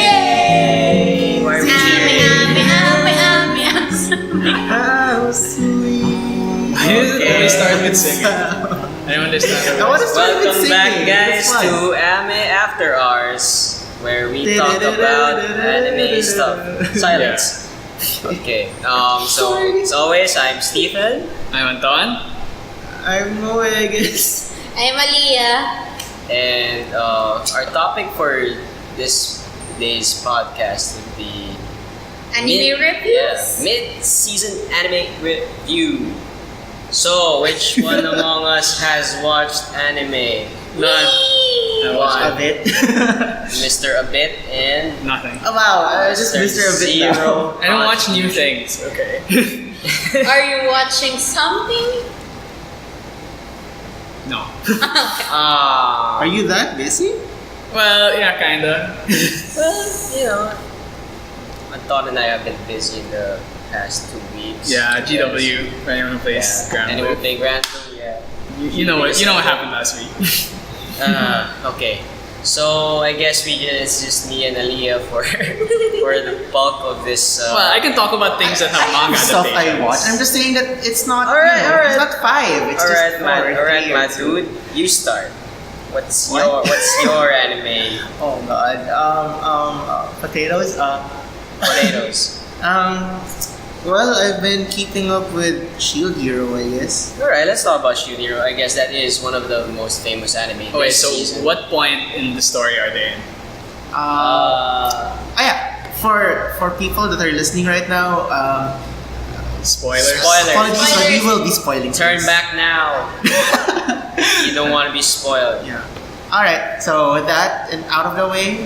Yay! Why are we cheering? How sweet. Why does it always start with singing? I don't understand. I want to start with Welcome singing. back, guys, It's fun. to AME After Hours, where we talk about anime stuff. Silence. Okay. So as always, I'm Stephen. I'm Anton. I'm Moe, I guess. I'm Aliyah. And our topic for today's podcast would be Anime reviews? mid-season anime review. So, which one among us has watched anime? None. I watched A bit. Mr. Abit and nothing. Oh wow, just Mr. A bit Zero. now. I don't watch new things. Okay. Are you watching something? No. Are you that busy? Well, yeah, kinda. Well, you know, Anton and I have been busy in the past 2 weeks. Yeah, GW. For anyone who plays Yeah. Grand Anyone Blue. play Grand Blue? Yeah. You know what happened last week. Okay. So I guess it's just me and Aliyah for the bulk of this. Well, I can talk about things that have manga Stuff I adaptations. watch. I'm just saying that it's not. Alright, alright. It's not 5. It's just 4. Alright, 3 my or 2. dude, you start. What's What? your anime? Oh god. Potatoes. Potatoes. Well, I've been keeping up with Shield Hero, I guess. Alright, let's talk about Shield Hero. I guess that is one of the most famous anime Okay, this so season. what point in the story are they in? Yeah. For people that are listening right now, Spoilers? Spoilers. apologies, but we will be spoiling. Turn things. back now. You don't want to be spoiled. Yeah. All right. So with that and out of the way,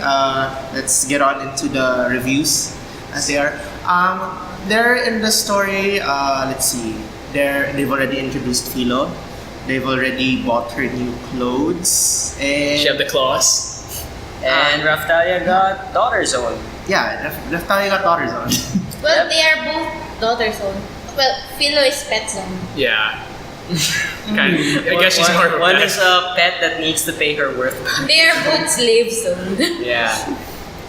let's get on into the reviews as they are. They're in the story. Let's see. They've already introduced Philo. They've already bought her new clothes, and She have the claws. And Raphtalia got daughter's own. yeah, Raphtalia got daughters on. Well, Yep. they are both daughters' own. Well, Philo is pet's own. Yeah. Kind of, I guess she's more of a One pet. is a pet that needs to pay her worth. They are both slaves own. Yeah.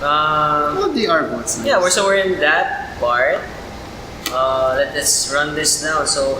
Well, they are both. Yeah, we're in that part. Let's run this now. So,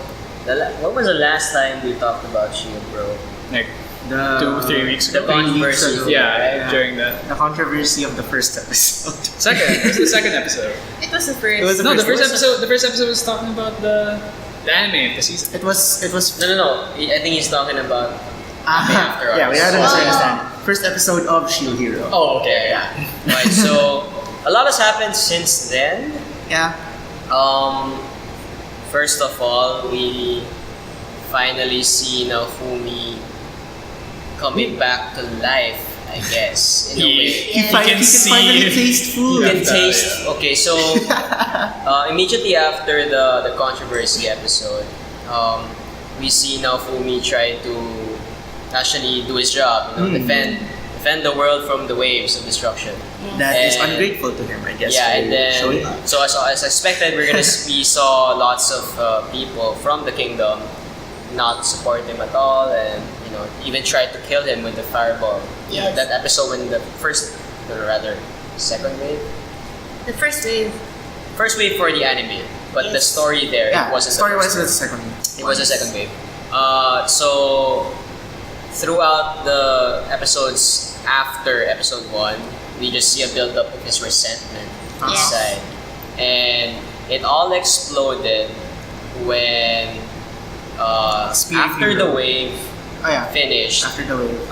what was the last time we talked about Shield, bro? Like the 2-3 weeks The ago. controversy. ago. Yeah, right? during that. The controversy of the first episode. It's the second episode. It was the first. It was the No, the first first episode. The first episode was talking about the anime of the season. It was. No. I think he's talking about. After Yeah, we Hours. had a Oh. misunderstanding. First episode of Shield Hero. Oh, okay. Yeah. Right. So, a lot has happened since then. Yeah. First of all, we finally see Naofumi coming back to life, I guess, in a way. He can finally taste food. You can Yeah. taste. Okay, so immediately after the controversy episode, we see Naofumi try to actually do his job, defend the world from the waves of destruction. That is And- ungrateful to him, I guess. Yeah, for and then showing up. so as expected, we saw lots of people from the kingdom not support him at all, and even tried to kill him with the fireball. Yes. That episode when the second wave, The first wave. first wave for the anime, but the Yes. story there Yeah, it wasn't. story the wise, first it's the second. wave. It was the second wave. So throughout the episodes after episode 1, we just see a build up of his resentment Yes. inside, and it all exploded when Spirit after hero. the wave Oh yeah. finished. After the wave.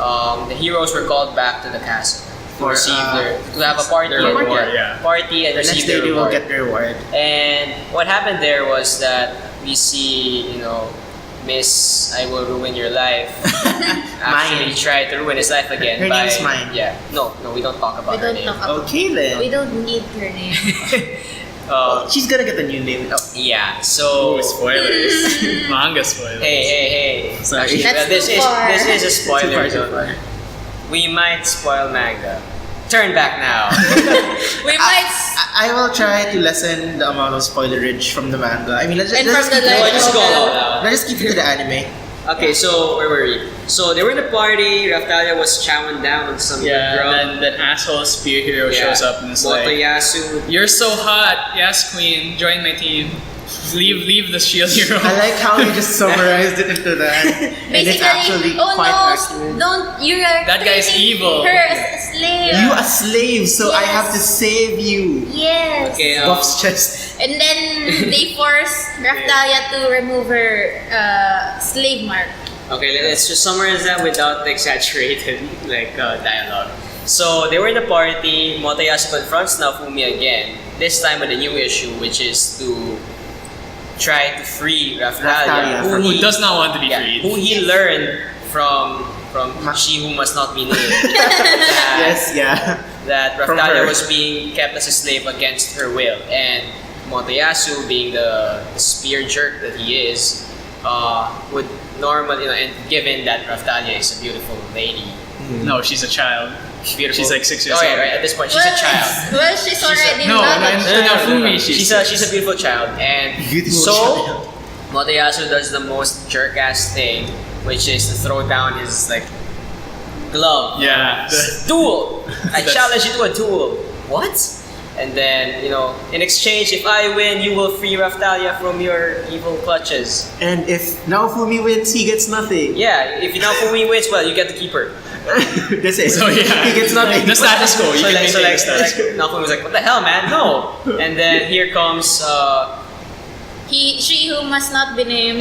The heroes were called back to the castle to For, receive to have a party, their reward, yeah. party and The next receive day their they will reward. get their reward. And what happened there was that we see, Miss I Will Ruin Your Life actually Mine. try to ruin his life again. Her by, name's Mine. Yeah. No, we don't talk about We her don't name. talk about. Okay then. We don't need her name. She's gonna get a new name. Oh, Yeah, so Oh, spoilers. Manga spoilers. hey. Sorry. Actually, That's this too is far. this is a spoiler. Too far. We might spoil manga. Turn back now. We might. I will try to lessen the amount of spoilerage from the manga. I mean, let's And let's from the keep it- light Just go all out. let's keep it to the anime. Okay, so where were we? So they were in the party. Raphtalia was chowing down on some Yeah, girl. and then that asshole spear hero shows up and it's like, Motoyasu. "You're so hot, yes, queen. Join my team. Leave the shield hero." I like how he just summarized it into that. And it's Basically, actually oh quite no, accurate. don't, you are That guy's treating evil. her as a slave. You a slave, so I Yes. have to save you. Yes. Okay, Buff's chest. And then they force Raphtalia to remove her slave mark. Okay, let's just summarize that without the exaggerated dialogue. So they were in the party. Motoyasu confronts Naofumi again. This time with a new issue, which is to try to free Raphtalia, Raphtalia, Who does not want to be yeah, freed? who he learned from she who must not be named. Yes, yeah. That From Raphtalia her. was being kept as a slave against her will, and Motoyasu, being the spear jerk that he is, would normally, and given that Raphtalia is a beautiful lady, No, she's a child. beautiful. She's like 6 years Oh yeah, old. right. At this point, she's a child. Well, she's already No, not no, a no, child. Naofumi, She's a beautiful child, and Beautiful so child. Motoyasu does the most jerk ass thing, which is to throw down his glove. Yeah. Duel. I That's- challenge you to a duel. What? And then in exchange, if I win, you will free Raphtalia from your evil clutches. And if Naofumi wins, he gets nothing. Yeah, if Naofumi wins, well, you get to keep her. That's it. So yeah, He gets nothing. The status quo. You So can like, maintain the status quo. Naofumi was like, what the hell, man? No. And then here comes She who must not be named.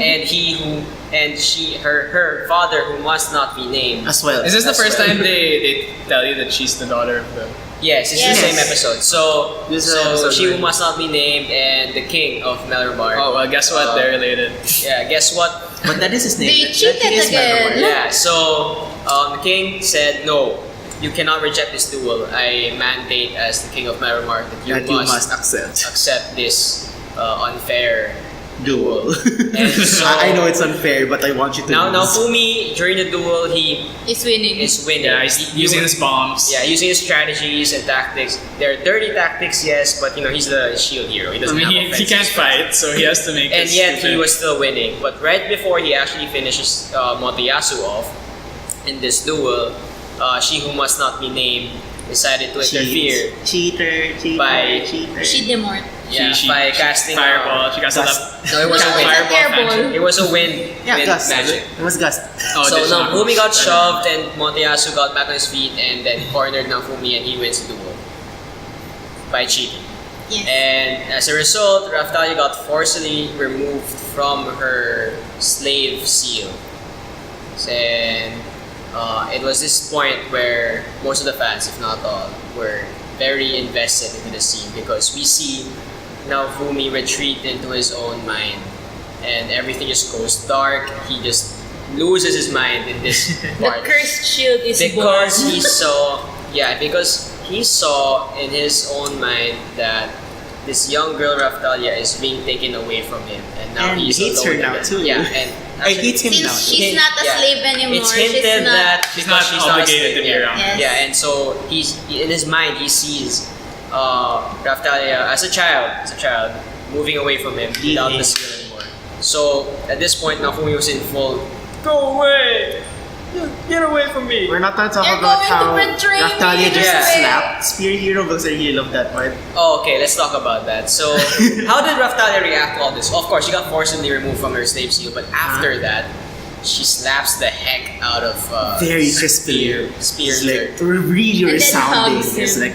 her father who must not be named. As well. Is this the That's first right. time they tell you that she's the daughter of the? Yes, it's Yes. the same episode. So, This is the episode she who where- must not be named and the king of Melrobar. Oh well, guess what? They're related. Yeah, guess what? But that is his name. They That cheated is again. Melrobar. Yeah, so the king said, no, you cannot reject this duel. I mandate as the king of Melrobar that you That you must must accept. accept this unfair Duel. And so- I know it's unfair, but I want you to Now lose. Fumi, during the duel, he Is winning. is winning. Yeah, he's using his bombs. Yeah, using his strategies and tactics. They're dirty tactics, yes, but he's the shield hero. He I doesn't mean, have he offensive can't strategy. fight, so he has to make. And his yet he defense. was still winning. But right before he actually finishes Motoyasu off in this duel, she who must not be named decided to interfere Cheater, by- cheater. She demort. by casting fireball. She casted Gust. up. No, it was a wind. fireball Airball. magic. It was a wind, Yeah, wind Gust. magic. It was Gust. Oh, So there's not- Naofumi got shoved and Motoyasu got back on his feet and then cornered Naofumi and he wins the duel by cheating. Yes. And as a result, Raphtalia got forcibly removed from her slave seal. And it was this point where most of the fans, if not all, were very invested into the scene because we see Naofumi retreat into his own mind and everything just goes dark. He just loses his mind in this The part. cursed shield is Because born. he saw, because he saw in his own mind that this young girl Raphtalia is being taken away from him, and now And he's hates her alone now, again. too. Yeah, and I hate him now. Since she's not a slave anymore, It's hinted she's not. that She's because not obligated a to be slave, around. Yes. Yeah, and so in his mind he sees Raphtalia as a child moving away from him without the seal anymore. So at this point, Naofumi was in full, go away, get away from me. We're not going to talk You're about going how to betray me, Raphtalia just yeah. slapped Spear Hero because I really love that part. Oh, okay, let's talk about that. So, how did Raphtalia react to all this? Of course, she got forcibly removed from her slave seal, but after that, she slaps the heck out of Very crispy. Spear. It's like really And then resounding. hugs It's him. like,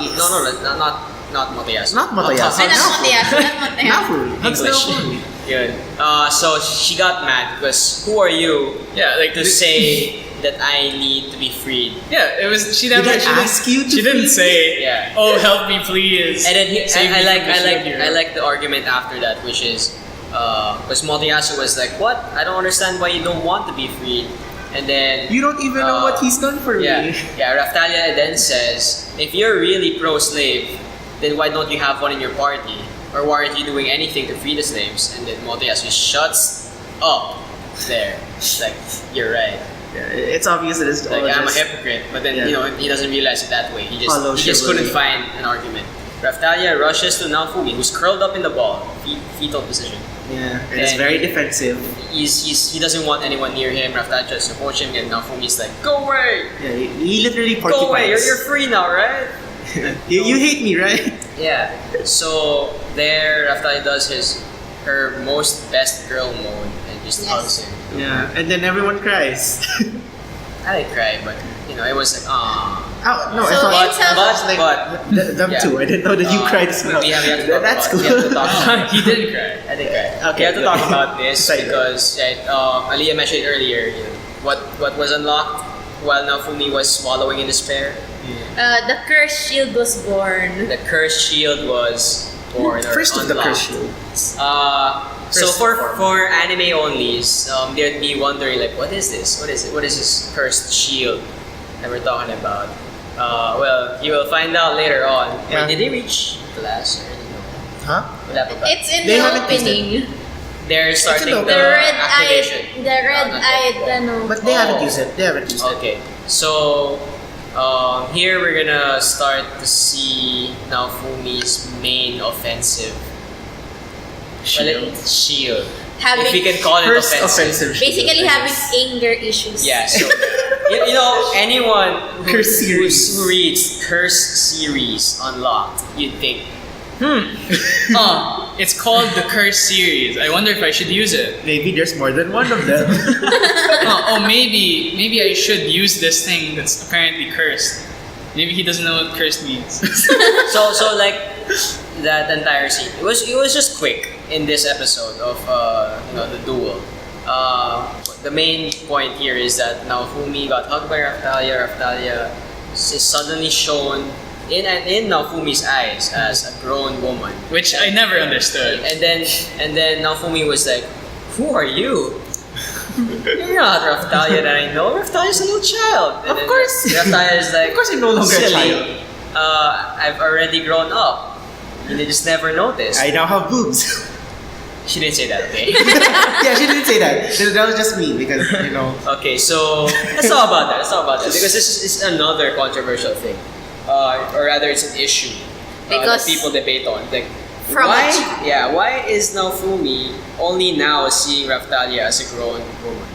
yes. No, not Motoyasu. Not Motoyasu. Ay, not Motoyasu, not Motoyasu. Naofumi. That's English. Naofumi. Yun. So she got mad because who are you Yeah, like to say that I need to be freed? Yeah, it was. She Did never. I She didn't, ask you to she didn't free say. Yeah. Oh, help me, please. And then Save me from the shield hero." I like the argument after that, which is because Motoyasu was like, "What? I don't understand why you don't want to be freed." And then You don't even know what he's done for yeah, me. yeah. Raphtalia then says, "If you're really pro-slave, then why don't you have one in your party? Or why aren't you doing anything to free the slaves?" And then Motoyasu shuts up there. It's like, you're right. Yeah, it's obvious that it's all Like, I'm a just- hypocrite, but then Yeah. he doesn't realize it that way. He Follow just chivalry. couldn't find an argument. Raphtalia rushes to Naofumi, who's curled up in the ball, fetal position. Yeah, and it's And very defensive. He doesn't want anyone near him. Raphtalia tries to approach him, and Naofumi's like, "Go away! Yeah, he literally porcupines. Go away! You're free now, right?" you hate me, right? Yeah. So there, Raphtalia does her most best girl mode and just Yes. hugs him. Yeah, and then everyone cries. I didn't cry, but it was like, ah. Oh, no, I So thought in some- them yeah. too. I didn't know that you cried as well. We have to talk That's about, cool. we have to talk about He did cry. I think Okay, we have to good. talk about this Sorry. because Aliyah mentioned earlier, what was unlocked while Naofumi was swallowing in despair. The cursed shield was born. The cursed shield was born or First of the unlocked. curse shield. So First for form. for anime onlys, they'd be wondering like, what is this? What is it? What is this cursed shield that we're talking about? Well, you will find out later on. Yeah. Wait, did they reach the last? Or no? Huh? Wala pa ba? It's in They the haven't used opening. They're starting open. the, The red-eyed, activation. the red-eyed, But they Oh. haven't used it. They haven't used it. Okay, so here we're gonna start to see Naofumi's main offensive shield. Having If we can call it First offensive. offensive shield, basically I having guess. anger issues. Yeah, so anyone Curse series. who reads Curse series Unlocked, you'd think, It's called the Curse series. I wonder if I should use it. Maybe there's more than one of them. Maybe I should use this thing that's apparently cursed. Maybe he doesn't know what cursed means. so like that entire scene. It was just quick in this episode of the duel. The main point here is that Naofumi got hugged by Raphtalia. Raphtalia is suddenly shown in Naofumi's eyes as a grown woman. Which I never understood. And then Naofumi was like, "Who are you? You're not Raphtalia that I know. Raphtalia's a little child." And Of then course. Raphtalia is like, Of course I'm no longer a "Silly. child. I've already grown up. You just never noticed." I now have boobs. She didn't say that, okay? Yeah, she didn't say that. That was just me because, Okay, so let's talk about that. Because this is another controversial thing, or rather, it's an issue Because- that people debate on. Like, From why? a Yeah, why is Naofumi only now seeing Raphtalia as a grown woman?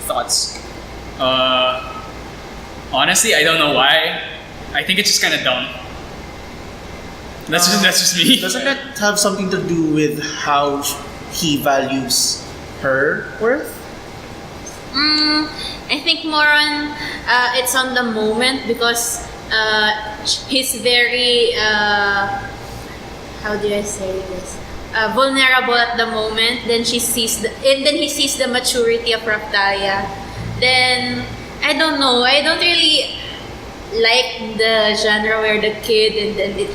Thoughts? Honestly, I don't know why. I think it's just kind of dumb. That's just me. Doesn't that have something to do with how he values her worth? I think more on it's on the moment because he's very how do I say this? Vulnerable at the moment. Then he sees the maturity of Raphtalia. Then I don't know. I don't really like the genre where the kid and then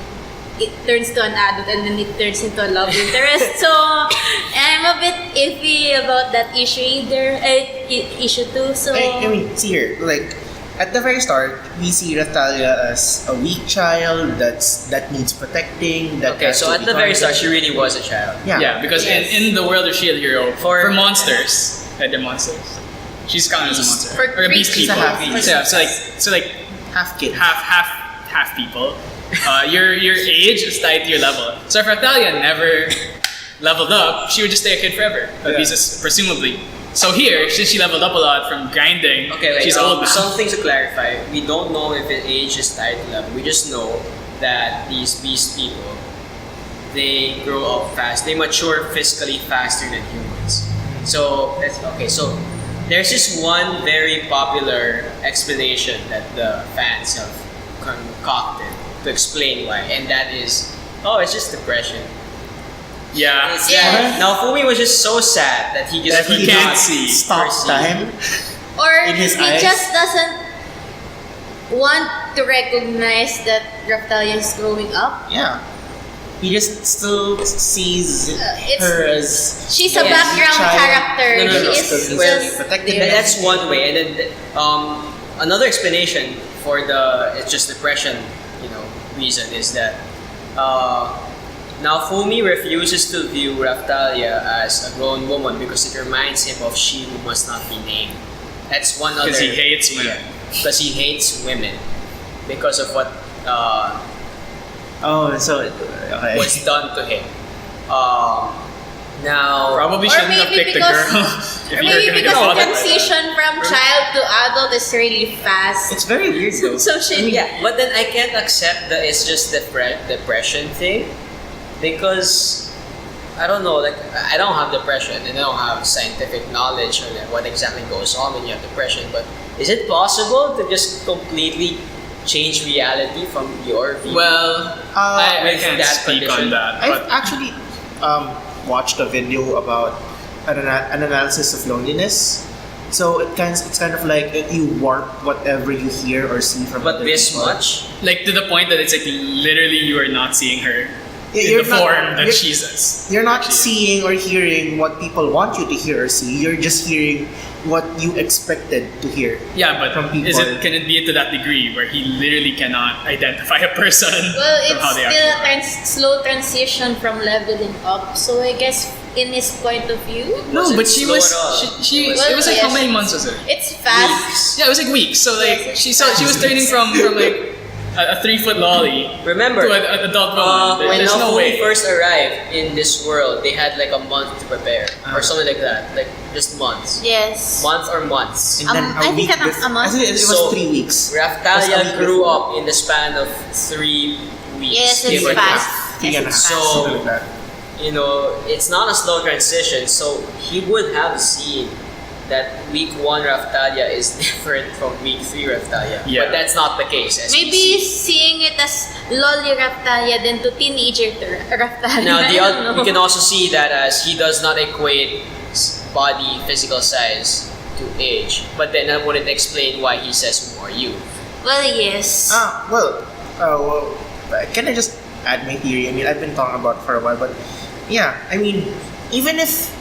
it turns to an adult and then it turns into a love interest. So I'm a bit iffy about that issue issue too. So I mean, see here, like, at the very start, we see Raphtalia as a weak child that needs protecting. That Okay, has so to at be the very guarded. start, she really was a child. Yeah. Because Yes. in the world of Shield Hero, For- for monsters, they're monsters. She's counted as a monster. For or a beast creatures. people. She's a half-beast. So like half kid. half people. Your age is tied to your level. So if Raphtalia never leveled up, she would just stay a kid forever. At least presumably. So here, since she leveled up a lot from grinding, Okay, wait, she's old now. something to clarify. We don't know if an age is tied to level. We just know that these beast people, they grow up fast. They mature physically faster than humans. So that's okay. So there's just one very popular explanation that the fans have concocted to explain why, and that is, it's just depression. Yeah. It's Yeah. Now Fumi was just so sad that he just That he could can't not see. Stop perceive. time. or in his he eyes. just doesn't want to recognize that Raphtalia is growing up. Yeah. He just still sees it's- her as She's a Yes. background Child. character. No, no, no. She is Still just protected. there. That's one way, and then another explanation for it's just depression, reason is that now Fumi refuses to view Raphtalia as a grown woman because it reminds him of she who must not be named. That's one other. Because he hates women. Because he hates women because of what Oh, so okay. was done to him. Now, Probably Or shouldn't have maybe picked a because- girl. if Or you're maybe gonna because get the bothered by that. transition from child to adult is really fast. It's very weird though. So she, yeah, but then I can't accept that it's just the depression thing because I don't know, like I don't have depression and I don't have scientific knowledge on what exactly goes on when you have depression. But is it possible to just completely change reality from your view? Well, I with can't that speak condition. on that. I've But actually watched a video about an analysis of loneliness. So it's kind of like you warp whatever you hear or see from but other this people. much? like to the point that it's like literally you are not seeing her Yeah, in you're the not- form that you're- she's is. You're not she is. seeing or hearing what people want you to hear or see. You're just hearing what you expected to hear. Yeah, but from people. can it be to that degree where he literally cannot identify a person well, from how it's they still a actually are? slow transition from leveling up. So I guess in his point of view, No, Wasn't but she slow was at all. it was like how yes. many months was it? it's fast. Yeah, it was like weeks. So like Yes, she was turning from like a 3-foot lolly Remember, to an adult woman. when There's no Naofumi way. first arrived in this world, they had like a month to prepare or something like that, like just months, Yes. month or months. And then I think a month. I think it was So, 3 weeks. Was a Raphtalia week grew before. up in the span of 3 weeks. Yes, give it's or fast. take. Three and a Yes, half. it's So- fast. Something like that. You know, it's not a slow transition, so he would have seen that week 1 Raphtalia is different from week 3 Raphtalia. Yeah. But that's not the case. As we Maybe see. seeing it as lolly Raphtalia then to teenager Raphtalia. Now, I don't know. you can also see that as he does not equate body physical size to age. But then that wouldn't explain why he says, "Who are you?" Well, yes. Well, can I just add my theory? I mean, I've been talking about it for a while, but yeah, I mean, even if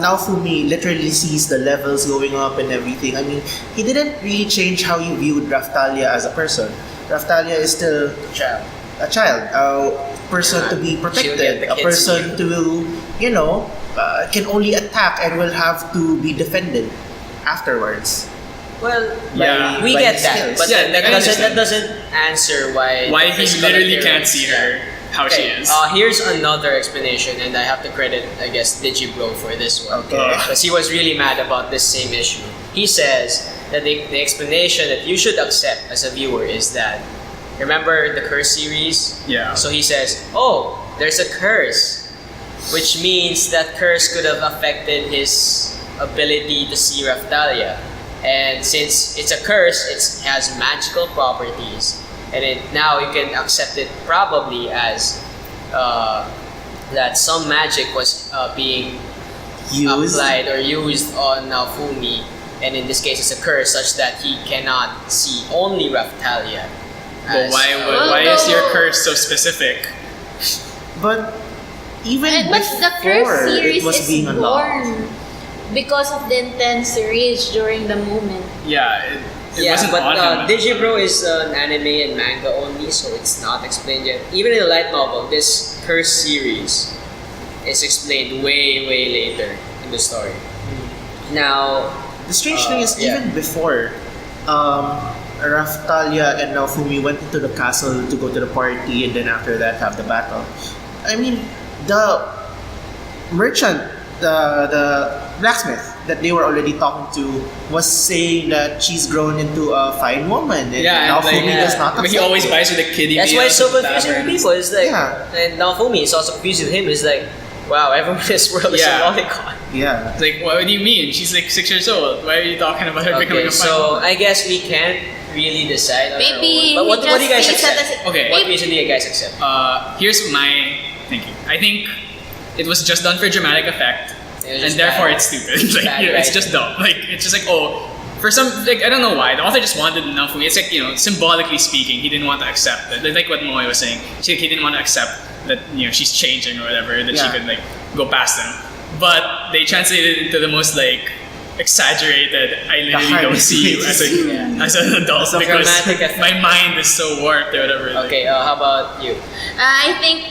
Naofumi literally sees the levels going up and everything, I mean, he didn't really change how you viewed Raphtalia as a person. Raphtalia is still Child. a child, a person to be She'll get protected, the a kids person to, can only attack and will have to be defended afterwards. Well, Yeah. we by get his that, skills. but Yeah, that I doesn't understand. answer why Why the he physical literally can't appearance- see her how she Okay, is. here's another explanation, and I have to credit, I guess, Digibro for this one. Okay. Because he was really mad about this same issue. He says that the explanation that you should accept as a viewer is that, remember the curse series? Yeah. So he says, oh, there's a curse, which means that curse could have affected his ability to see Raphtalia. And since it's a curse, it has magical properties. And now you can accept it probably as that some magic was being Used. applied or used on Naofumi, and in this case it's a curse such that he cannot see only Raphtalia. But as, why is your curse so specific? But even But the before curse series it was is being unlocked. born because of the intense rage during the moment. Yeah, it yeah, wasn't but on him. Digibro is an anime and manga only, so it's not explained yet. Even in the light novel, this curse series is explained way later in the story. Now, The strange thing is, yeah. even before Raphtalia and Naofumi went into the castle to go to the party and then after that have the battle, I mean, the merchant, the blacksmith that they were already talking to was saying that she's grown into a fine woman and Yeah, and Naofumi like, does not But he accept always it. buys with a kiddie that's meal why it's so at the confusing to tavern. people. It's like, Yeah. and Naofumi is also confused with him. It's like, wow, everyone in this world is Yeah. a lolicon. Yeah. It's like, what do you mean? She's like 6 years old. Why are you talking about her becoming Okay, a fine so woman? I guess we can't really decide on Maybe our own. But what do you guys he just sees it accept? as- Okay. What Maybe- reason do you guys accept? Here's my thinking. I think it was just done for dramatic effect, It was and just therefore bad. it's stupid. Like, Bad it's just writing. dumb. Like, it's just like, oh, for some, like, I don't know why. The author just wanted enough for me. It's like, symbolically speaking, he didn't want to accept it. Like what Moe was saying, he didn't want to accept that, she's changing or whatever, that she Yeah. could, like, go past him. But they translated it into the most, like, exaggerated, I literally don't see you as an adult Some because dramatic effect. my mind is so warped or whatever. like- Okay, how about you? I think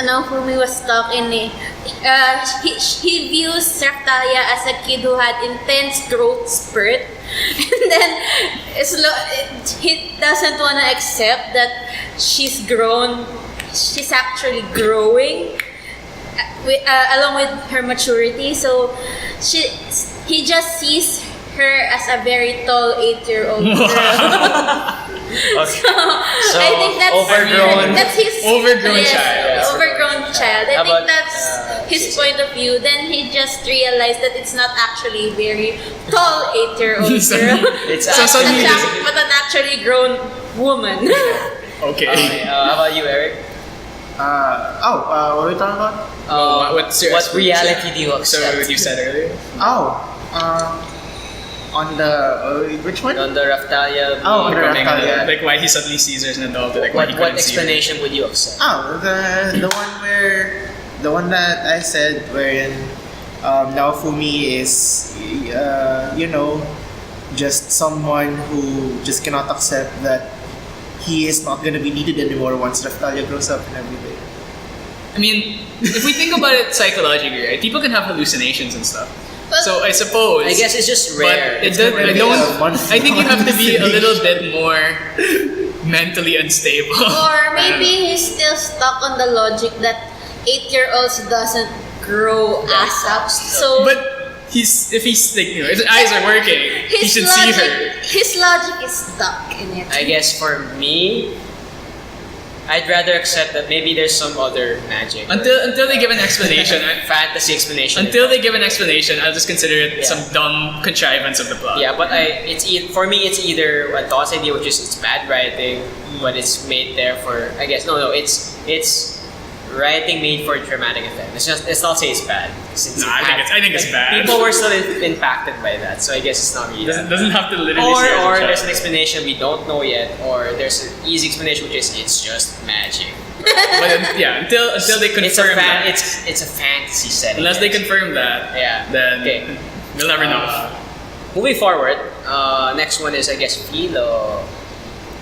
Naofumi was stuck in he views Raphtalia as a kid who had intense growth spurt, and then he doesn't want to accept that she's grown. She's actually growing. along with her maturity. So he just sees her as a very tall 8-year-old girl. Okay. So I think that's his overgrown yes, child. Yes, overgrown child. I How think about, that's his point of view. Then he just realized that it's not actually very tall 8-year-old girl, It's So suddenly but an actually grown woman. Okay. How about you, Eric? What are we talking about? What's your What explanation? reality do you So accept? what you said earlier. On the which one? On the Raphtalia. Oh, on the Becoming Raphtalia. like why he suddenly sees her as an adult, like why he What couldn't see her. explanation would you accept? The one that I said wherein Naofumi is just someone who just cannot accept that he is not gonna be needed anymore once Raphtalia grows up and everything. I mean, if we think about it psychologically, right? People can have hallucinations and stuff. But- So I suppose. I guess it's just rare. But it does, really I don't. a month- I think you have to be a little bit more mentally unstable. Or maybe he's still stuck on the logic that 8-year-olds doesn't grow ass up. So But if he's like, his eyes are working, he should see her. His logic is stuck in it. I guess for me, I'd rather accept that maybe there's some other magic. Until they give an explanation. Fantasy explanation. Until they give an explanation, I'll just consider it Yeah. some dumb contrivance of the plot. Yeah, but for me it's either a DOS idea, which is it's bad writing, but it's made there for it's writing made for dramatic effect. Let's not say it's bad. Since No, I think it's bad. People were still impacted by that, so I guess it's not really. Doesn't have to literally say as a Or child. there's an explanation we don't know yet, or there's an easy explanation which is it's just magic. But until they confirm that. It's a fantasy setting. Unless they confirm that, Yeah. then Okay. we'll never know. Moving forward, next one is I guess Philo.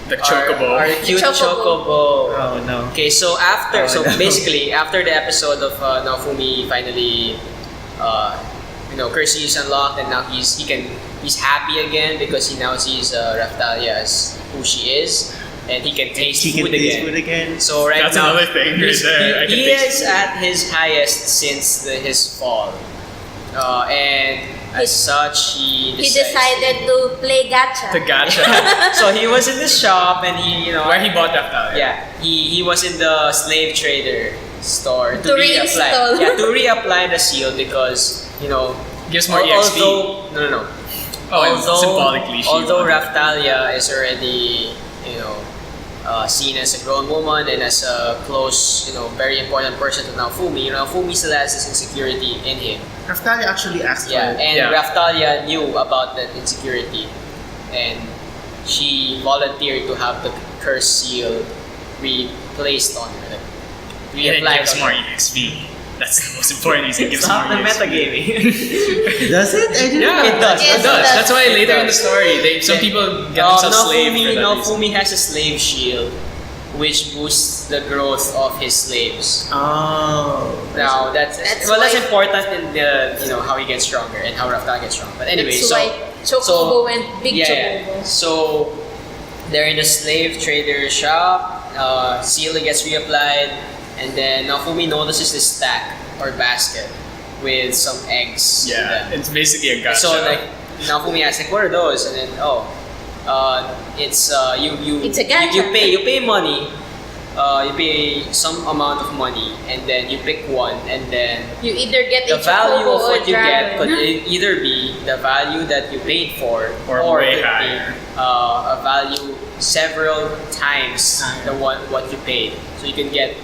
The chocobo. Our cute Chocobo. chocobo. Oh no. Okay, so Oh, no. basically after the episode of Naofumi finally, Kerr is unlocked and now he's happy again because he now sees Raphtalia as who she is and he can taste He can food taste again. food again. So right That's now another thing right there. I can he taste is food. at his highest since his fall, and as such He decided to play gacha. The gacha. So he was in the shop and he Where he bought Raphtalia. Yeah, he was in the slave trader store To reinstall. to reapply the seal because Gives more EXP. no. Oh, symbolically. she Although wanted- Raphtalia is already seen as a grown woman and as a close, very important person to Naofumi, Naofumi still has this insecurity in him. Raphtalia actually asked Yeah, her. and Yeah. Raphtalia knew about that insecurity, and she volunteered to have the curse seal replaced on her. And it Reapplied gives on more her. EXP. That's the most important reason. It gives It's more not the EXP. metagaming. Does it? I didn't Yeah, know. It does. Yes, It does. That's why It later in the does. story, some Yeah. people get themselves slaved for that reason. Naofumi has a slave shield, which boosts the growth of his slaves. Oh. Now that's why- important in the how he gets stronger and how Raphtalia gets stronger. But anyway, That's so why Chocobo and Big yeah. Chocobo. So they're in the slave trader shop. Seal gets reapplied, and then Naofumi notices this stack or basket with some eggs. in Yeah, them. it's basically a gacha. So like Naofumi asks like, what are those? And then it's you It's a gacha. you pay money. You pay some amount of money, and then you pick one, and then You either get the a value Chocobo of or what you get dragon. could either be the value that you paid for, Or way it could higher. be a value several times what you paid. So you can get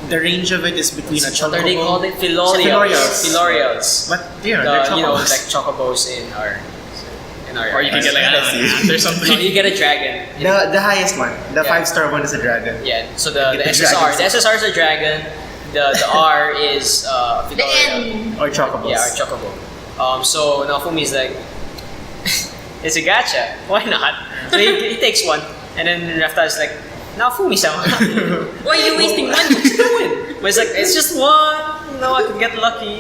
The range of it is between a what are they chocobo. called? Filorials. Filorials. But they're chocobos. Like chocobos in our. Or you can get like an ant or something. No, you get a dragon. The highest one. The Yeah. 5-star one is a dragon. Yeah, so the Get the SSR. dragon. The SSR is a dragon. The R is The Filorial. N. Or chocobos. Yeah, or chocobo. So Naofumi is like, it's a gacha. Why not? So he takes one, and then Raphtalia is like, Naofumi-sama. Why are you wasting money? What you doing? But it's like, it's just one. I could get lucky.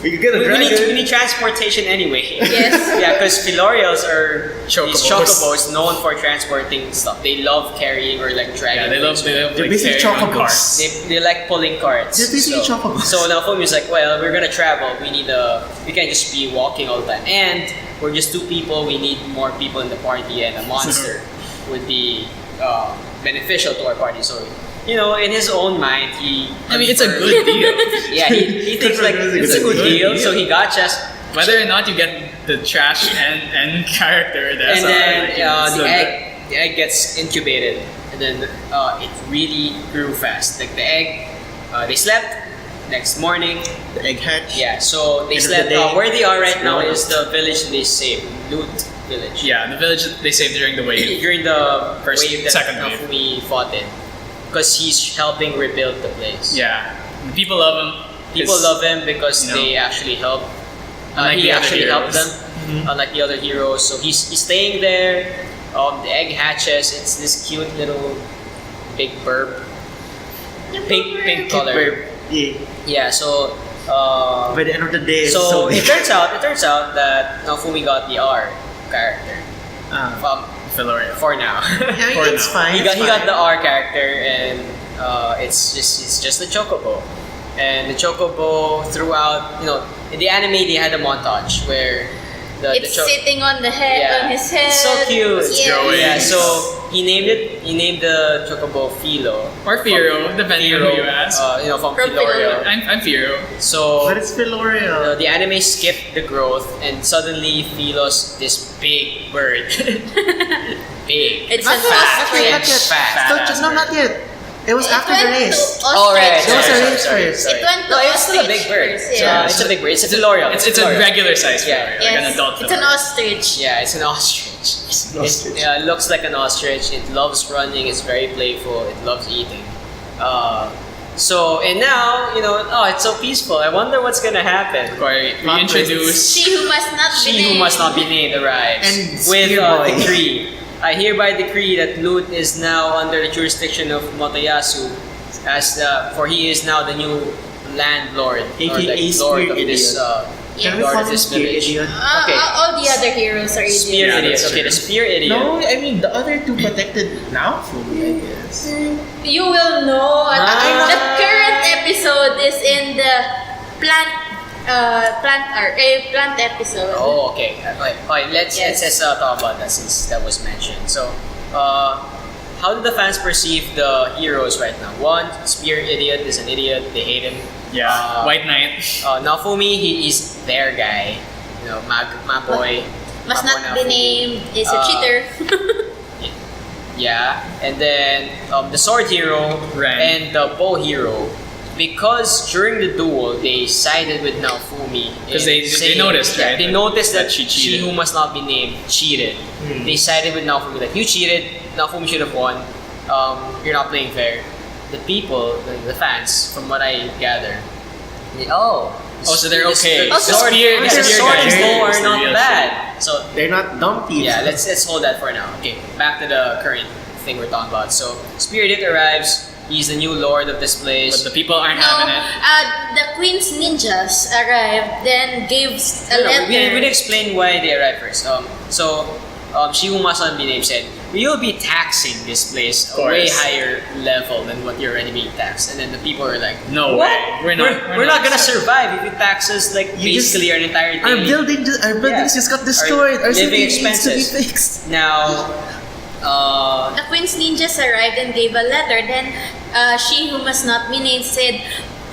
We could get a we dragon. need transportation anyway. Yes. Yeah, because Filorials are these Chocobos. chocobos known for transporting stuff. They love carrying or like dragging. Yeah, they love things. They're like basically carrying on chocobos. carts. They like pulling carts. They're basically chocobos. So now Fumi's like, well, we're gonna travel. We can't just be walking all the time. And we're just 2 people. We need more people in the party, and a monster would be beneficial to our party. So, in his own mind, I mean, it's a good deal. Yeah, he thinks like it's a good deal. So he gotchas. Whether or not you get the trash and character, that's And then so the egg gets incubated, and then it really grew fast. Like the egg, they slept. Next morning, The egg hatch. yeah. So they End of slept. the day, Where they are right now explode. is the village they saved, Loot Village. Yeah, the village they saved during the wave. During the First- wave that second wave. Nafumi fought in, because he's helping rebuild the place. Yeah, and people love him. People 'cause, love him because you know, they actually help. unlike He the other actually helped them, heroes. unlike the other heroes. So he's staying there. The egg hatches. It's this cute little big burp, pink color. Yeah. Yeah. So. By the end of the day, it's So so it big. turns out that Nafumi got the R character. Filoria. For now. Yeah, For it's now. fine. he it's got fine. the R character, and it's just the chocobo. And the chocobo throughout, in the anime they had a montage where It's sitting on the head, on his head. It's so cute. It's growing. Yeah, so he named the chocobo Philo. Or Firo, depending on who you ask. From From Filorio. I'm Firo. So But it's Filoria. the anime skipped the growth, and suddenly Philo's this big bird. Big. It's Not an yet, not ostrich. yet, not yet. Fat. Still, no, not yet. It was after the race. Oh, right. There was a Sorry, race sorry, first. sorry. It went to No, it's still a ostrich big bird. first, yeah. It's a big bird. It's a Filorio. It's a Filorio. regular size Yeah. Filoria, like an Yes, adult it's an Filoria. ostrich. Yeah, it's an ostrich. an ostrich. It looks like an ostrich. It loves running. It's very playful. It loves eating. And now, it's so peaceful. I wonder what's gonna happen. We Plot introduce She who must not be She named. who must not be named arrives And with Spear Boy. decree. I hereby decree that Lut is now under the jurisdiction of Motoyasu, for he is now the new landlord, AKA lord Spear of this, Can we lord call of him this Spear village. Idiot? Okay. All the other heroes are idiots. Spear Yeah, idiot. that's Okay, true. the spear idiot. No, I mean the other 2 protected now for me, I guess. You will know. Ah. The current episode is in the plant episode. Oh, okay. Okay. Let's Yes. talk about that since that was mentioned. So, how do the fans perceive the heroes right now? One, Spear Idiot is an idiot. They hate him. yeah, White Knight. Nafumi, he is their guy. My boy. Must my boy not be Nafumi. named. Is a cheater. Yeah, and then the sword hero Ren. and the bow hero. Because during the duel, they sided with Nafumi. 'Cause in they saying- noticed, yeah, right, They noticed that that she she cheated. who must not be named cheated. They sided with Nafumi. Like, you cheated, Nafumi should have won. You're not playing fair. The people, the fans, from what I gather, So they're okay. The The sword, spear- the the spear sword guys and bow is are the not real bad. So They're not dumb people. yeah, let's hold that for now. Okay, back to the current thing we're talking about. So Spirited arrives. He's the new lord of this But place. the people aren't No, having it. the Queen's ninjas arrived, then gave a letter. We didn't explain why they arrived first. She who must not be named said, "We will be taxing this place a way course. higher level than what you're already being taxed." And then the people are like, No "What? way. We're not gonna survive if you tax us like You just- basically our entire Our daily." buildings Yeah. just got destroyed. Our living city needs to be expenses. fixed. Now, The Queen's ninjas arrived and gave a letter. Then she who must not be named said,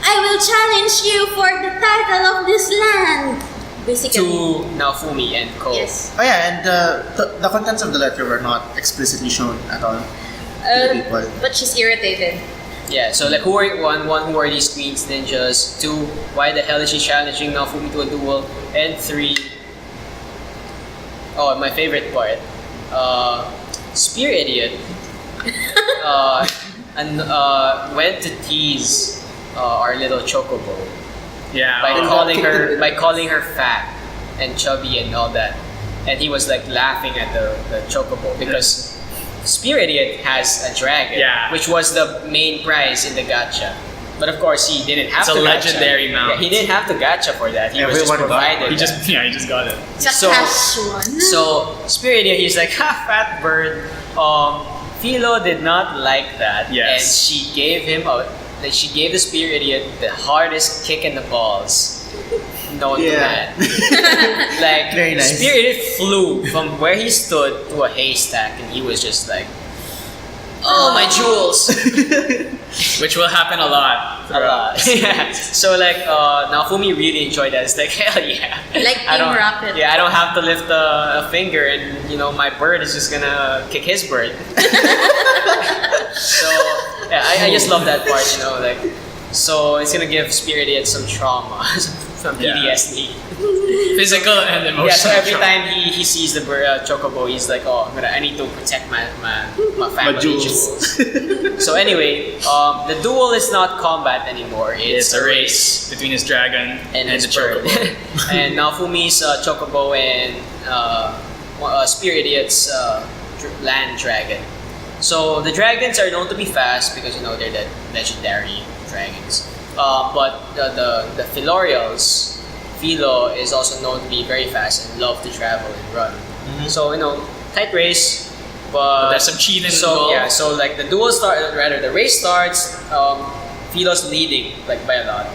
"I will challenge you for the title of this land." Basically. to Naofumi and Ko. Yes. Oh yeah, and the contents of the letter were not explicitly shown at all to the people. But she's irritated. Yeah, so like who are who are these queens ninjas? 2, why the hell is she challenging Naofumi to a duel? And 3, my favorite part, Spear Idiot went to tease our little chocobo Yeah. by oh, calling her fat and chubby and all that, and he was like laughing at the chocobo because Spear Idiot has a dragon, Yeah. which was the main prize in the gacha. But of course, he didn't have It's to a gacha. legendary mount. Yeah, he didn't have to gacha for that. He was just Everyone got provided. He that. just got it. It's a So- cash one. So Spiridia, he's like, ha, fat bird. Philo did not like that, Yes. and she gave him she gave the Spiridia the hardest kick in the balls known to Yeah. man. Like Very nice. Spiridia flew from where he stood to a haystack, and he was just like, "Oh my jewels!" Which will happen a lot. A lot. Yeah. So like Naofumi really enjoyed that. It's like, hell yeah. Like I Team don't, Rocket. Yeah, I don't have to lift a finger, and my bird is just gonna kick his bird. So yeah, I just love that part. Like, so it's gonna give Spirit Idiot some trauma, some Yeah. PTSD. Physical and emotional. Yeah, so every trauma. time he sees the chocobo, he's like, oh, I need to protect my family jewels. jewels. So anyway, the duel is not combat anymore. It's a race between his dragon and his the chocobo. bird. And now Fumi's chocobo and Spirit Idiot's land dragon. So the dragons are known to be fast because they're the legendary dragons. But the Philorials, Philo is also known to be very fast and love to travel and run. So tight race, but There's some cheating So involved. yeah, so like the race starts. Philo's leading like by a lot.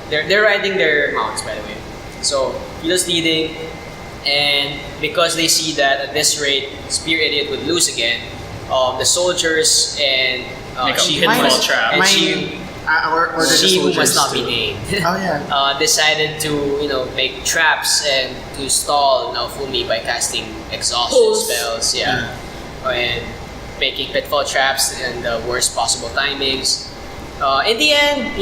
They're riding their mounts, by the way. So Philo's leading, and because they see that at this rate Spirit Idiot would lose again, the soldiers and Make a she pinfall trap. and she who must not be named. Oh yeah. Decided to make traps and to stall Naofumi by casting exhaustion Pulse. spells, and making pitfall traps in the worst possible timings. In the end,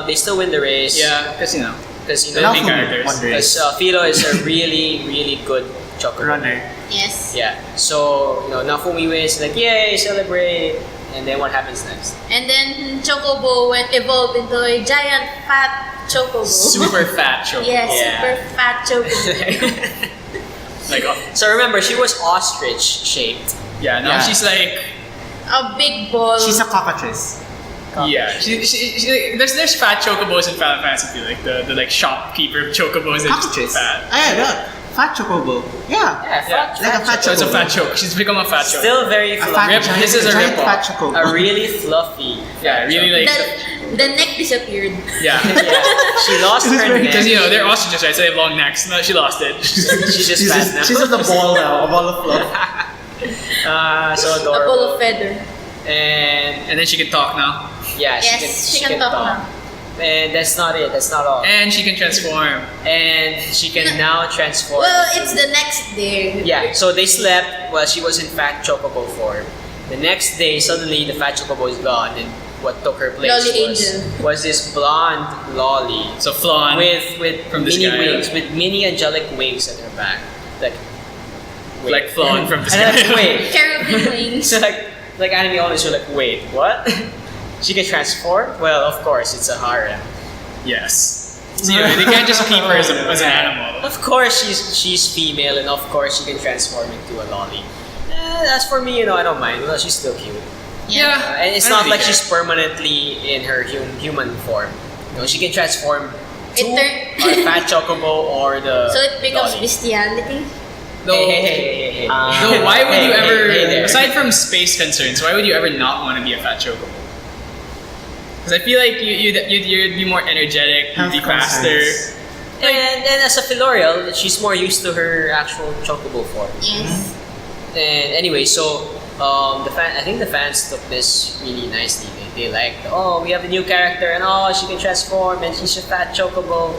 they still win the race. Yeah, because because the main characters. because Philo is a really really good chocobo. Runner. Yes. Yeah. So Naofumi wins, like yay, celebrate. And then what happens next? And then Chocobo evolved into a giant fat Chocobo. Super fat chocobo. Yes, Yeah. super fat Chocobo. Like, So remember, she was ostrich shaped. yeah, now Yeah. she's like, A big ball. She's a cockatrice. yeah, she there's fat chocobos in Final Fantasy, like the like shopkeeper chocobos that just Cockatrice. fat. Ah, yeah, look. Fat chocobo. Yeah. Yeah, Like a fat So it's a chocobo. fat choke. She's become a fat choke. Still very A fluffy. fat Rip- giant, this is a giant rip-off. fat chocobo. A really fluffy. Yeah, really like the neck disappeared. yeah. Yeah, she lost This is her very- Because neck. they're ostriches, right? So they have long necks. No, she lost it. She's just fat now. She's just a ball now, a ball of fluff. So A ball adorable. of feather. And then she can talk now. Yeah, Yes, she can talk now. And that's not it. That's not all. And she can transform. And she can now transform. Well, it's the next day. Yeah, so they slept while she was in fat chocobo form. The next day, suddenly the fat chocobo is gone, and what took her place Lolly was, Angel. was this blonde lolly So Flan. with from the mini sky. wings, with mini angelic wings at her back, like wait. Like Flan from the And I'm like, sky. wait. Cherubim wings. So like anime owners were like, wait, what? She can transform? Well, of course, it's a harem. Yes. So they can't just keep her as an animal. Of course, she's female, and of course, she can transform into a lolly. As for me, I don't mind. Well, she's still cute. Yeah. And it's I don't not really like care. she's permanently in her human form. She can transform to It a fat chocobo or the So it becomes lolly. bestiality. Though, Hey. though why would you ever, Hey there. aside from space concerns, why would you ever not want to be a fat chocobo? Because I feel like you'd be more energetic, you'd be Health faster. concerns. And as a Philorial, she's more used to her actual chocobo form. Yes. And anyway, so I think the fans took this really nicely. They liked, oh, we have a new character, and oh, she can transform, and she's a fat chocobo.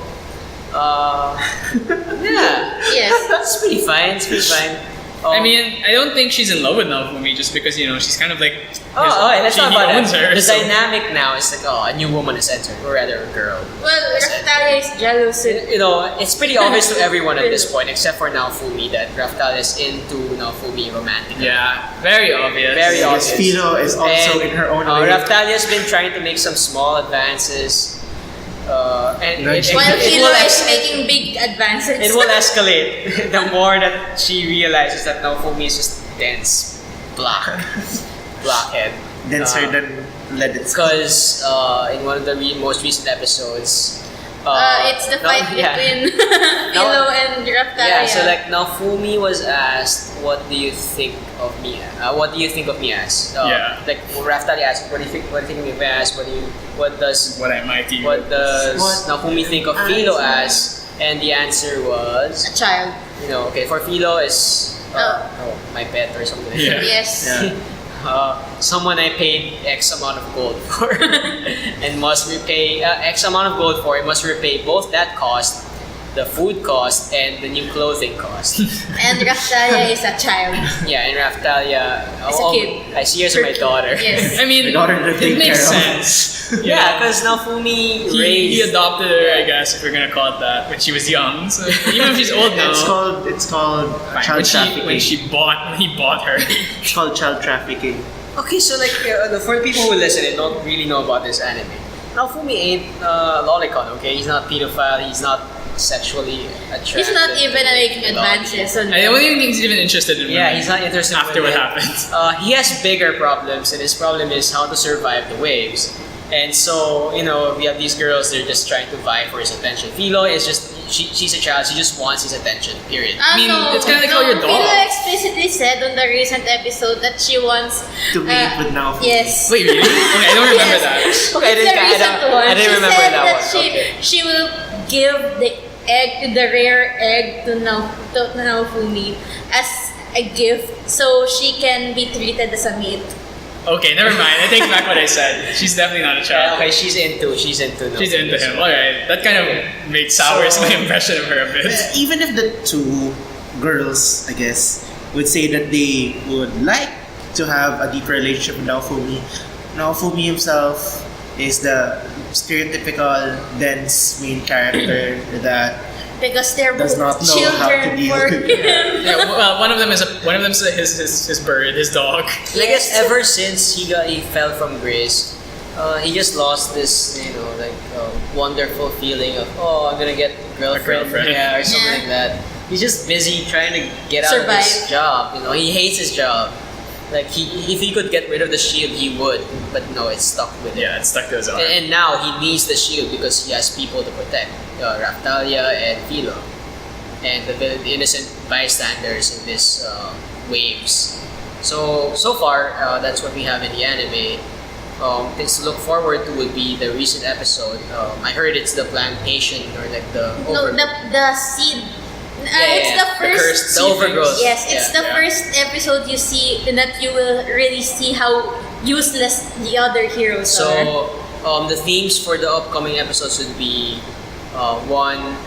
Yeah, Yes. it's pretty fine. It's pretty fine. I mean, I don't think she's in love with Naofumi just because she's kind of like. Let's talk about owns that. her. The so- dynamic now is like, a new woman has entered, or rather, a girl. Well, Raphtalia is jealous. It's pretty obvious to everyone at this point, except for Naofumi, that Raphtalia is into Naofumi romantically. Yeah, very obvious. Very Yes, obvious. Philo is also in her own way. Raftalia's been trying to make some small advances, and Right. it While will Philo is es- making big advances. it will escalate the more that she realizes that Naofumi is just dense, blockhead. Denser than let it. Because in one of the most recent episodes, it's the fight between Philo and Raphtalia. yeah. So like Naofumi was asked, "What do you think of me? What do you think of me as?" Like Raphtalia asked, "What do you think? What do you think of me as? What does What I might do. Naofumi think of Philo as?" And the answer was, A child. okay, for Philo is my pet or something. Like that. Yes. Someone I paid X amount of gold for and must repay X amount of gold for and must repay both that cost, the food cost, and the new clothing cost. And Raphtalia is a child. Yeah, and Raphtalia, As a kid. I see her as my daughter. Yes. I mean, The daughter to it take makes care of. sense. Yeah, because Naofumi He raised. adopted her, I guess, if we're gonna call it that, when she was young. So even if she's old now, It's called fine. child trafficking. when he bought her. It's called child trafficking. Okay, so like for the people who listen and don't really know about this anime, Naofumi ain't lolicon. Okay, he's not pedophile. He's not sexually attracted. He's not even making advances on I don't even think he's even interested in Yeah, women he's not interested after in what women. happened. He has bigger problems, and his problem is how to survive the waves. And so, we have these girls, they're just trying to vie for his attention. Philo is just, she's a child, she just wants his attention, period. I mean, it's kinda like how your dog- Philo explicitly said on the recent episode that she wants To meet with Naofumi. Yes. Wait, really? Okay, I don't remember that. Okay, It's the recent one. I didn't She remember said that that one. Okay. she will give the rare egg to Naofumi as a gift so she can be treated as a meat. Okay, never mind. I take back what I said. She's definitely not a Yeah, child. okay, she's into She's Naofumi into as him. well. Alright, that kind of makes sours So- my impression of her a bit. Even if the two girls, I guess, would say that they would like to have a deeper relationship with Naofumi himself is the stereotypical dense main character that Because they're does not both know how to children deal for with him. Yeah, well, one of them is his bird, his dog. I guess ever since he fell from grace, he just lost this, wonderful feeling of, I'm gonna get girlfriend, girlfriend. yeah, or something Yeah. like that. He's just busy trying to get out of his Survive. job. He hates his job. Like if he could get rid of the shield, he would, but no, it's stuck with him. Yeah, it's stuck to his arm. And now he needs the shield because he has people to protect, Raphtalia and Philo, and the innocent bystanders in this waves. So far, that's what we have in the anime. Things to look forward to would be the recent episode. I heard it's the plantation or like the No, the seed. It's the first. the overgrowth. Yes, it's the yeah. first episode you see that you will really see how useless the other heroes are. So the themes for the upcoming episodes would be one,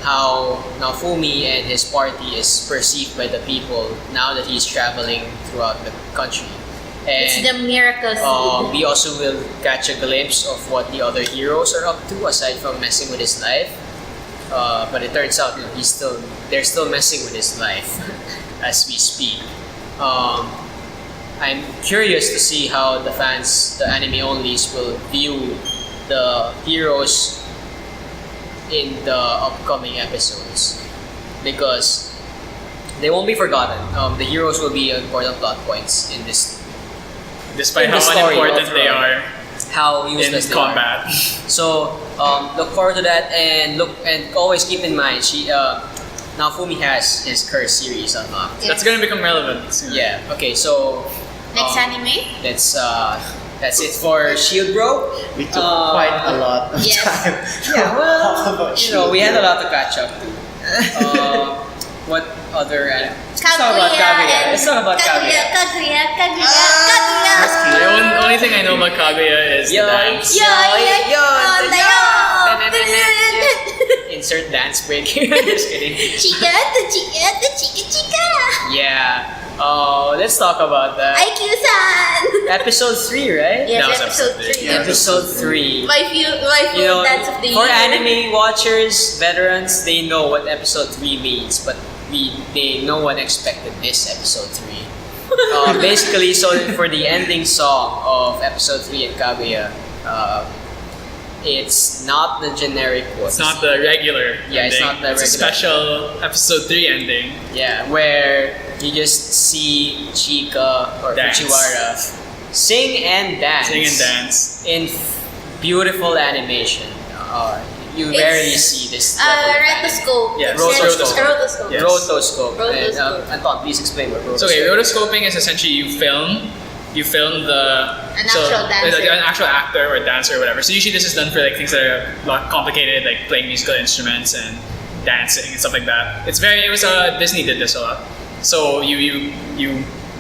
how Naofumi and his party is perceived by the people now that he's traveling throughout the country. And It's the miracle seed. we also will catch a glimpse of what the other heroes are up to aside from messing with his life. But it turns out they're still messing with his life as we speak. I'm curious to see how the anime onlys, will view the heroes in the upcoming episodes because they won't be forgotten. The heroes will be important plot points in this. Despite in the how story unimportant they overall. are How in useless they are. combat. So look forward to that, and always keep in mind Naofumi has his Kerr series unlocked. That's gonna become relevant soon. Yeah. Okay. So Next anime? that's it for Shield Bro. We took quite a lot of Yes. time. Yeah. Talk Well, about we had a lot to catch up to. What other anime? Let's talk about Kaguya. Let's talk about Kaguya. The only thing I know about Kaguya is the dance. Insert dance break here. Just kidding. Chika. Yeah. Let's talk about that. IQ-san! Episode 3, right? Yes, That was episode episode 3. three. Episode 3. My few dance of the year. for anime watchers, veterans, they know what episode 3 means, but no one expected this episode 3. Basically, so for the ending song of episode 3 in Kaguya, it's not the generic one. It's not the regular. Yeah, it's ending. not the It's a regular. special episode 3 ending. Yeah, where you just see Chika or Dance. Fujiwara sing and dance. Sing and dance. In beautiful animation. You rarely see this. level of anime. Rotoscope. Yes, It's rotoscope. rotoscope. Yes. Rotoscope. And, Rotoscope. Anton, please explain what rotoscope So okay, is. rotoscoping is essentially you film the actual dancer. like an actual actor or dancer or whatever. So usually this is done for like things that are a lot complicated, like playing musical instruments and dancing and stuff like that. Disney did this a lot. So you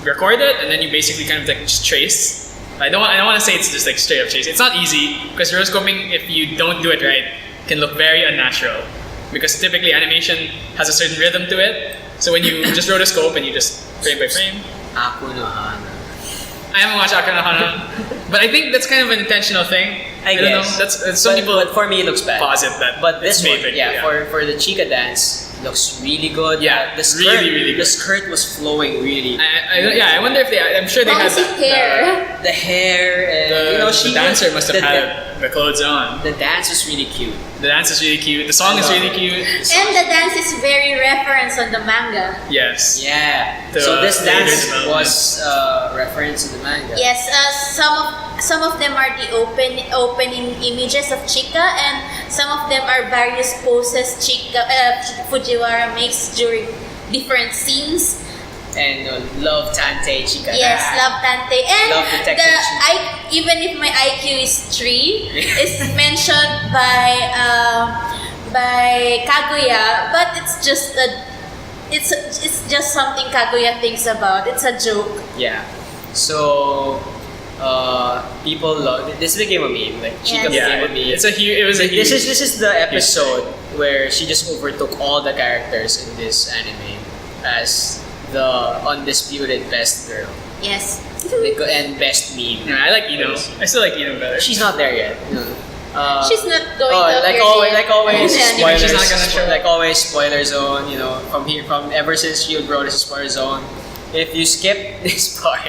record it and then you basically kind of like just trace. I don't want to say it's just like straight up trace. It's not easy because rotoscoping, if you don't do it right, can look very unnatural. Because typically animation has a certain rhythm to it. So when you just rotoscope and you just frame by frame. Aku no Hana. I haven't watched Chika and Raphtalia, but I think that's kind of an intentional thing. I don't know. guess. That's some people But for me, it looks bad. posit that. But this it's one, fake, yeah, for the Chika dance, looks really good. Yeah, the skirt, really, really good. The skirt was flowing really. I wonder if I'm sure they had Bouncy hair. The hair and the dancer must have had the clothes on. The dance was really cute. The dance is really cute. The song is love really it. cute. And the dance is very reference on the manga. Yes. Yeah. The So this later dance development. was reference to the manga. Yes, some of them are the opening images of Chika, and some of them are various poses Fujiwara makes during different scenes. And love Tante Chika. Yes, love Tante, and Love Detective even if my IQ is 3, it's mentioned by Kaguya, but it's just something Kaguya thinks about. It's a joke. Yeah. So people love this became a meme. Like Chika Yes. became a meme. It was a huge. This is the episode where she just overtook all the characters in this anime as the undisputed best girl Yes. and best meme. Yeah, I like Ino. I still like Ino better. She's not there yet. She's not going to like appear always, yet. like always, Yeah. spoilers. She's not gonna show up. Like always, spoiler zone. From ever since Shield Bro, this is spoiler zone. If you skip this part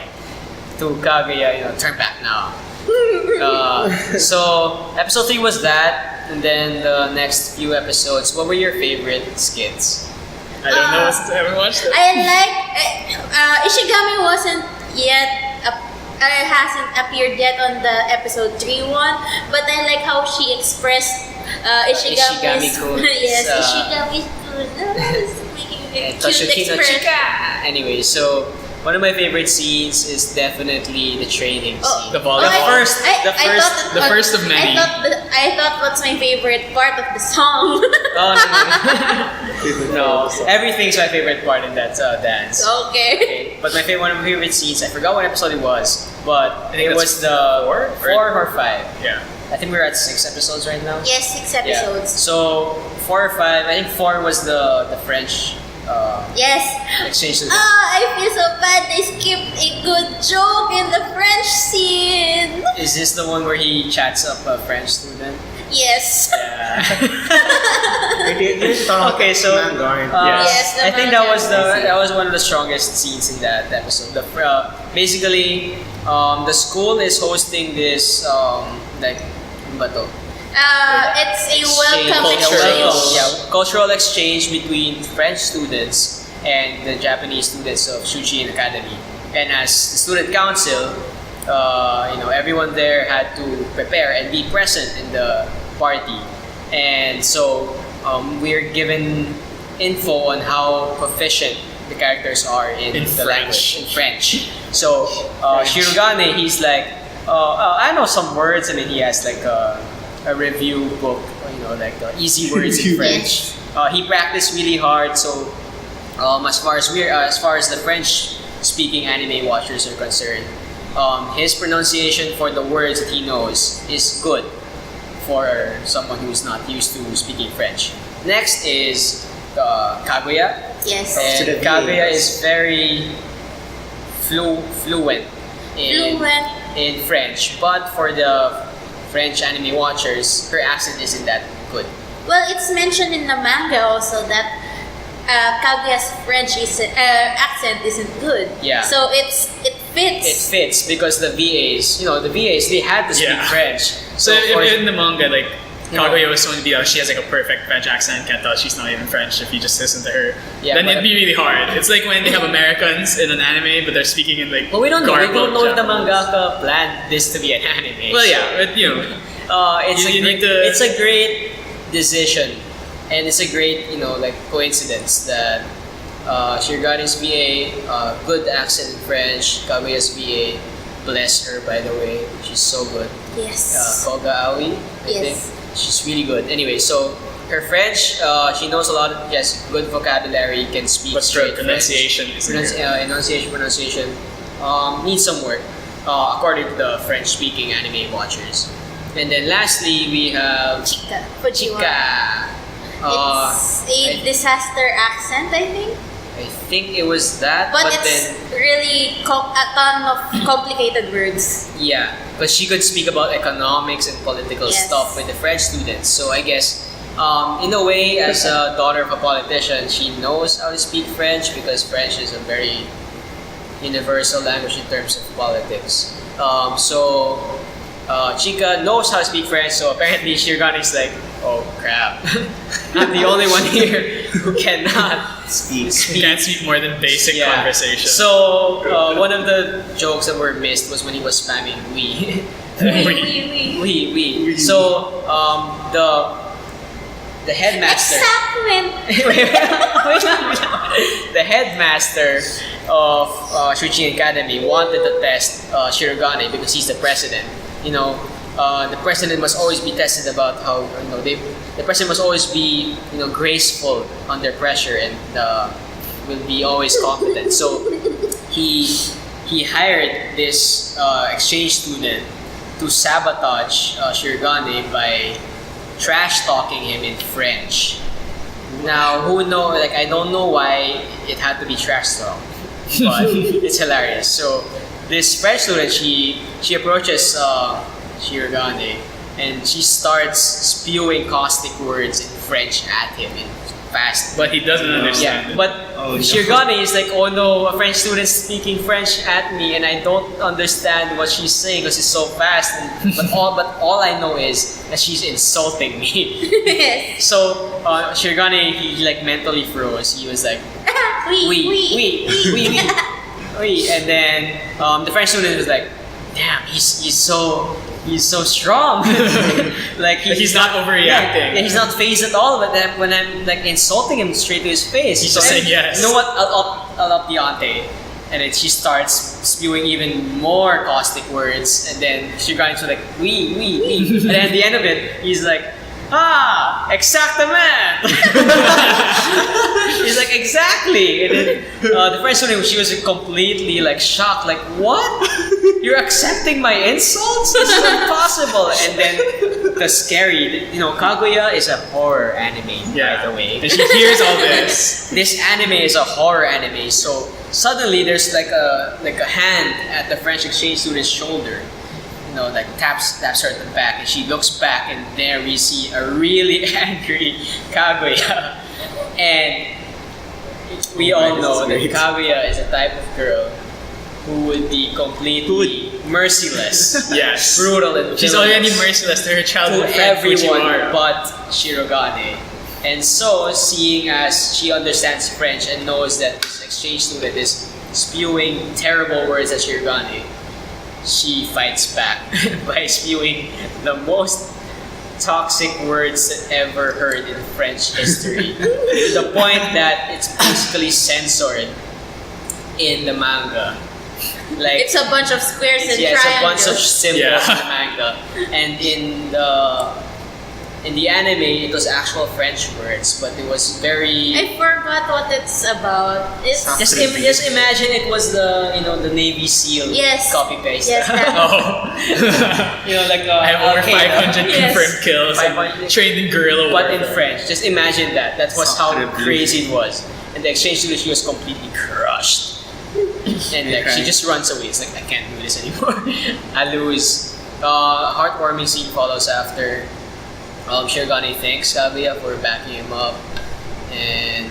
to Kaguya, turn back now. So episode 3 was that, and then the next few episodes. What were your favorite skits? I don't know. I haven't watched it. I like Ishigami wasn't yet hasn't appeared yet on the episode 3 one, but I like how she expressed Ishigami's Ishigami-kun. yes, Ishigami's making a cute Toshiki no expression. Chika. Anyway, so one of my favorite scenes is definitely the training scene. The volleyball. The first of many. I thought what's my favorite part of the song. Oh, no. Everything's my favorite part in that dance. Okay. Okay, but one of my favorite scenes, I forgot what episode it was, but I think it that's was the 4 or 5. Yeah. I think we're at 6 episodes right now. Yes, 6 Yeah. episodes. So 4 or 5, I think 4 was the French Yes. exchange student. I feel so bad they skipped a good joke in the French scene. Is this the one where he chats up a French student? Yes. Yeah. Okay, so Yes, the I think manga. that was one of the strongest scenes in that episode. Basically, the school is hosting this like ano ba to? It's a welcome exchange. Cultural exchange between French students and the Japanese students of Shujin Academy. And as the student council, everyone there had to prepare and be present in the party. And so we're given info on how proficient the characters are in the language, in French. So Shirogane, he's like, I know some words, and then he has like a review book, like easy words in French. He practiced really hard, so as far as the French-speaking anime watchers are concerned, his pronunciation for the words that he knows is good for someone who's not used to speaking French. Next is Kaguya. Yes. And Kaguya is very fluent in French, but for the French anime watchers, her accent isn't that good. Well, it's mentioned in the manga also that Kaguya's French accent isn't good. Yeah. So it fits. It fits because the VAs, they had to speak Yeah. French. So for- in the manga, like Kaguya was going to be, she has like a perfect French accent, can't tell she's not even French if you just listen to her. Yeah, then but- it'd be really hard. It's like when they have Americans in an anime, but they're speaking in like But we don't know. We don't know if the garbled mangaka planned this to be an anime. Japanese. Well, yeah, but you know, you need to- it's a great decision, and it's a great like coincidence that Shirigane's VA, good accent in French. Kaguya's VA, bless her by the way, she's so good. Yes. Koga Aoi, I Yes. think she's really good. Anyway, so her French, she knows a lot. Yes, good vocabulary, can speak but straight her pronunciation is pronunciation needs some work, according to the French-speaking anime watchers. And then lastly, we have Chika. Fujiwara. Chika. It's a disaster accent, I think. I think it was that, But, but it's then really a ton of complicated words. yeah, because she could speak about economics and political Yes. stuff with the French students. So I guess, in a way, as a daughter of a politician, she knows how to speak French because French is a very universal language in terms of politics. So Chika knows how to speak French. So apparently, Shirogane is like, oh crap, I'm the only one here who cannot Speak. you can't speak more than basic conversation. So one of the jokes that were missed was when he was spamming we. We. So the headmaster. The headmaster of Shuchi Academy wanted to test Shirogane because he's the president. The president must always be tested about how the president must always be graceful under pressure and will be always competent. So he hired this exchange student to sabotage Shirogane by trash talking him in French. Now, I don't know why it had to be trash talk, but it's hilarious. So this French student, she approaches Shirogane and she starts spewing caustic words in French at him in fast. But he doesn't understand. Yeah, but Oh, no. Shirogane is like, oh no, a French student's speaking French at me, and I don't understand what she's saying because it's so fast. But all I know is that she's insulting me. Yes. So Shirogane, he like mentally froze. He was like, we, and then the French student was like, damn, he's so strong. Like He's not overreacting. Yeah, he's not phased at all. But then when I'm like insulting him straight to his face, He's just saying yes. You know what? I'll up the ante. And then she starts spewing even more caustic words, and then she grinds like we. And then at the end of it, he's like, exactement. He's like, exactly. And then the French student, she was completely like shocked, like, what? You're accepting my insults? This is impossible. And then the scary, Kaguya is a horror anime, by the way. And she hears all this. This anime is a horror anime, so suddenly there's like a hand at the French exchange student's shoulder. Like taps her at the back, and she looks back, and there we see a really angry Kaguya. And we all know that Kaguya is a type of girl who would be completely merciless, Yes. brutal, and She's villainous already merciless to her to childhood friend everyone Fujiwara. but Shirogane. And so, seeing as she understands French and knows that this exchange student is spewing terrible words at Shirogane, she fights back by spewing the most toxic words ever heard in French history. To the point that it's basically censored in the manga. Like It's a bunch of squares and it's a bunch of triangles. symbols Yeah. in the manga. And in the anime, it was actual French words, but it was very. I forgot what it's about. It's Just imagine it was the Navy SEAL Yes. copy paste. Yes, that- Oh. Like I have over Al-Qaeda. 500 Yes. confirmed kills. 500. Trained in guerrilla But in warfare. French. Just imagine that. That was how Sacre bleu. crazy it was. And the exchange student, she was completely crushed. And like she just runs away. It's like, I can't do this anymore. I lose. Heartwarming scene follows after. Shirogane thanks Kaguya for backing him up. And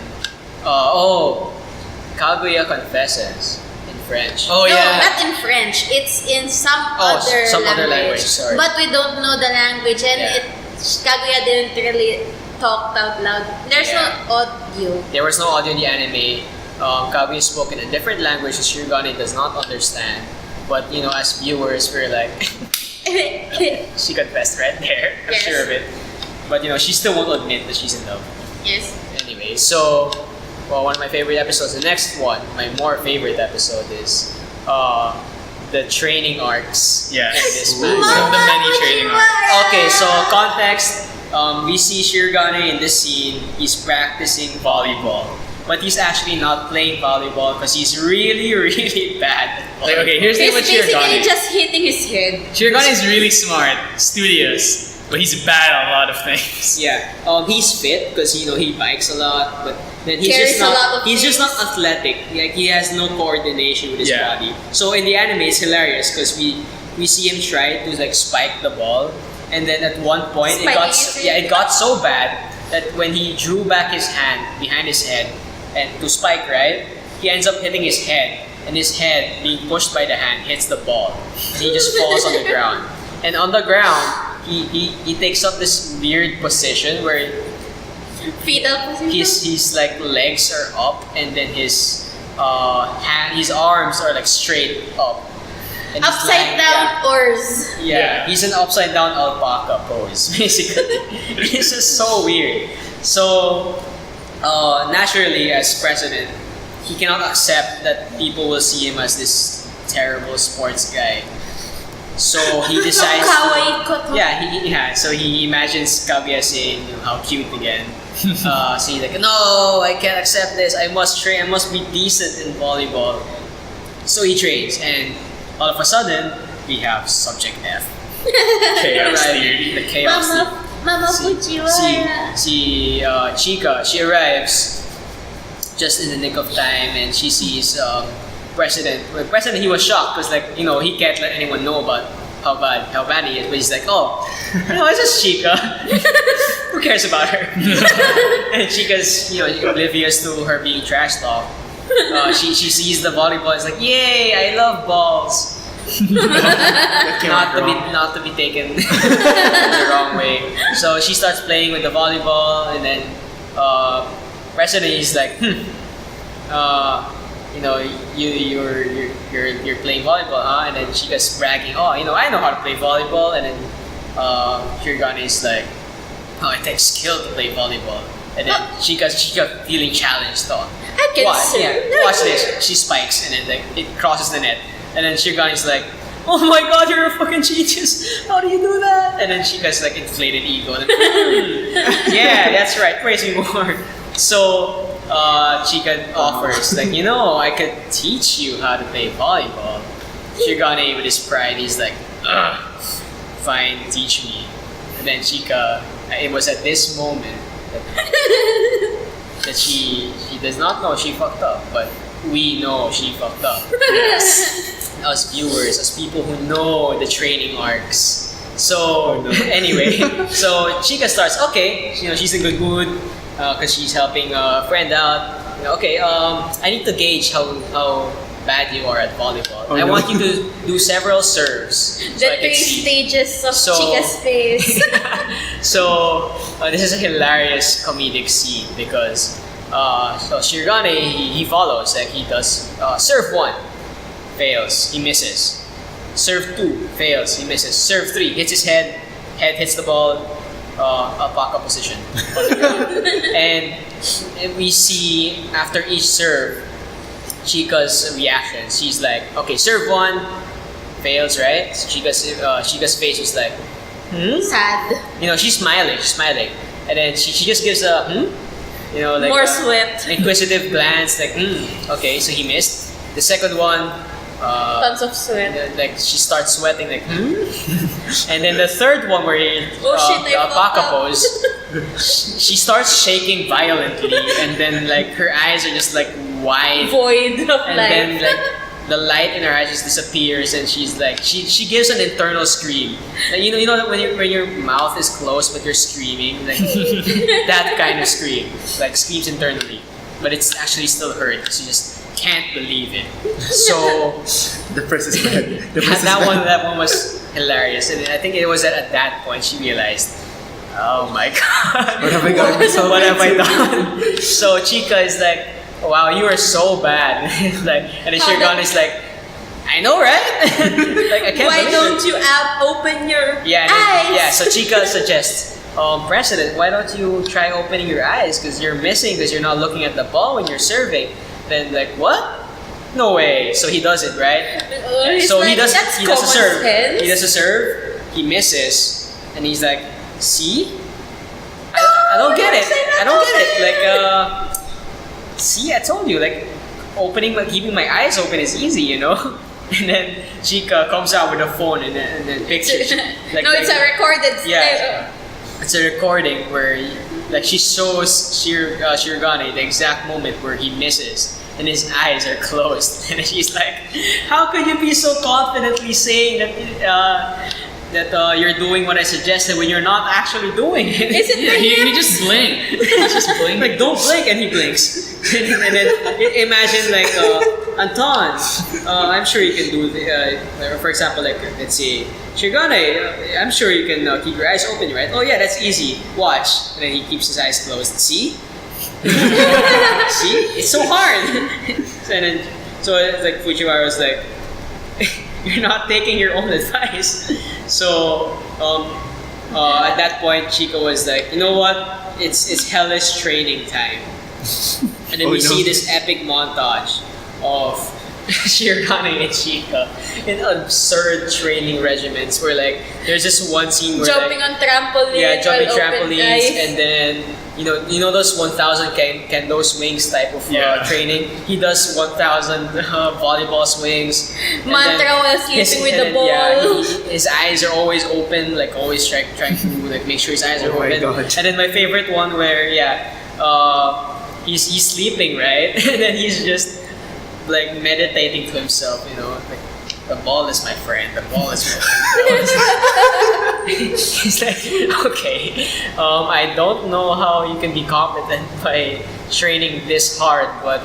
Kaguya confesses in French. Oh No, yeah. not in French. It's in some Oh, other some language. other language, sorry. But we don't know the language, and Yeah. Kaguya didn't really talk out loud. There's no audio. There was no audio in the anime. Kaguya spoke in a different language that Shirogane does not understand. But you know, as viewers, we're like, she confessed right there. I'm Yes. sure of it. But you know, she still won't admit that she's in love. Yes. Anyway, so one of my favorite episodes. The next one, my more favorite episode is the training arcs. Yes. in this One manga. of the many training arcs. Okay, so context. We see Shirogane in this scene. He's practicing volleyball, but he's actually not playing volleyball because he's really, really bad. At Like, okay, here's the He's thing with basically Shirogane. just hitting his head. Shirogane is really smart, studious, but he's bad at a lot of things. Yeah, he's fit because you know he bikes a lot, but then he's Carries just a lot not. of He's just not things. athletic. Like he has no coordination with his Yeah. body. So in the anime, it's hilarious because we see him try to like spike the ball, and then at one point Spiking it got so bad that when he drew back his hand behind his head and to spike right, he ends up hitting his head, and his head being pushed by the hand hits the ball, and he just falls on the ground. And on the ground, he takes up this weird position where Fetal position. his like legs are up and then his his arms are like straight up. And he's Upside lying down oars. Yeah, he's an upside down alpaca pose basically. It's just so weird. So naturally, as president, he cannot accept that people will see him as this terrible sports guy. So he decides. Kawaii koto. So he imagines Kaguya saying, you know, how cute again. So he's like, no, I can't accept this. I must train. I must be decent in volleyball. So he trains, and all of a sudden, we have Subject F. Chaos Arriving, theory. the chaos theory. Mama Fujiwara. Chika, she arrives just in the nick of time, and she sees President. Well, President, he was shocked because, like, you know, he can't let anyone know about how bad he is. But he's like, oh, no, it's just Chika. Who cares about her? And Chika's, you know, oblivious to her being trash talked. She sees the volleyball. It's like, yay! I love balls. Not to be taken the wrong way. So she starts playing with the volleyball, and then President is like, you know, you're playing volleyball, huh? And then she gets bragging, oh, you know, I know how to play volleyball. And then Shirogane is like, oh, it takes skill to play volleyball. And then she got feeling challenged, thought. I can serve. Watch this. She spikes, and then like it crosses the net. And then Shirogane is like, oh my god, you're a fucking genius. How do you do that? And then she gets like inflated ego. And then, yeah, that's right. Praise me more. So Chika offers, like, you know, I could teach you how to play volleyball. Shirogane, with his pride, he's like, ugh, fine, teach me. And then Chika, it was at this moment that she does not know she fucked up, but we know she fucked up. As viewers, as people who know the training arcs. So anyway, so Chika starts, okay, you know, she's in good mood because she's helping a friend out. You know, okay, I need to gauge how bad you are at volleyball. I want you to do several serves. The so I can three see. stages of So- Chika's face. So this is a hilarious comedic scene because so Shirogane he follows, like he does serve 1, fails, he misses. Serve 2, fails, he misses. Serve 3, hits his head hits the ball, alpaca position on the ground. And we see after each serve Chika's reaction. She's like, okay, serve 1, fails, right? So Chika's face was like, Sad. you know, she's smiling, and then she just gives a you know, like More a sweat. inquisitive glance, like okay, so he missed. The second one, Tons of sweat. like she starts sweating, like and then the third one where he Oh shit, the I alpaca fucked up. pose, she starts shaking violently, and then like her eyes are just like wide, Void of and life. then like the light in her eyes just disappears, and she's like she gives an internal scream. Like, you know that when your mouth is closed but you're screaming, like that kind of scream, like screams internally, but it's actually still heard because you just can't believe it. So The first is bad. The first is that bad. one was hilarious, and I think it was at that point she realized oh my god, What have I gotten myself what have I into? done? So Chika is like, wow, you are so bad. Like, and then How Shirgan the- is like, I know, right? Like, I can't Why believe don't it. you open your Yeah, and then, eyes? yeah. So Chika suggests, President, why don't you try opening your eyes? Because you're missing, because you're not looking at the ball when you're serving. Then like, what? No way. So he does it, right? He's So like, he does that's a serve. common sense. He does a serve. He misses, and he's like, see? I don't get it. I don't get it. Like, see, I told you, like, keeping my eyes open is easy, you know? And then Chika comes out with a phone and then pictures. Like, no, it's a recorded. Yeah. It's a recording where, like, she shows Shirogane the exact moment where he misses and his eyes are closed, and she's like, "How could you be so confidently saying that you're doing what I suggested when you're not actually doing it?" Is it Yeah, for him? he just blinked. He just blinked. Like, don't blink, and he blinks. And then imagine like Anton, I'm sure you can do for example, like, let's say Shirogane, I'm sure you can keep your eyes open, right? Oh yeah, that's easy. Watch. And then he keeps his eyes closed. See? See? It's so hard. So it's like Fujiwara was like, you're not taking your own advice. So at that point, Chika was like, you know what? It's hellish training time. And then Oh, we no. see this epic montage of Shirogane and Chika in absurd training regimens where, like, there's this one scene where, Jumping like, on trampolines. yeah, jumping while open trampolines, eyes. and then you know those 1,000 kendo swings type of Yeah. training. He does 1,000 volleyball swings. and Mantra then while sleeping with and the then, yeah, ball. his eyes are always open, like always trying to like make sure his eyes are Oh my open. God. And then my favorite one where he's sleeping, right, and then he's just like meditating to himself, you know, like, the ball is my friend, the ball is my friend. He's like, okay, I don't know how you can be competent by training this hard, but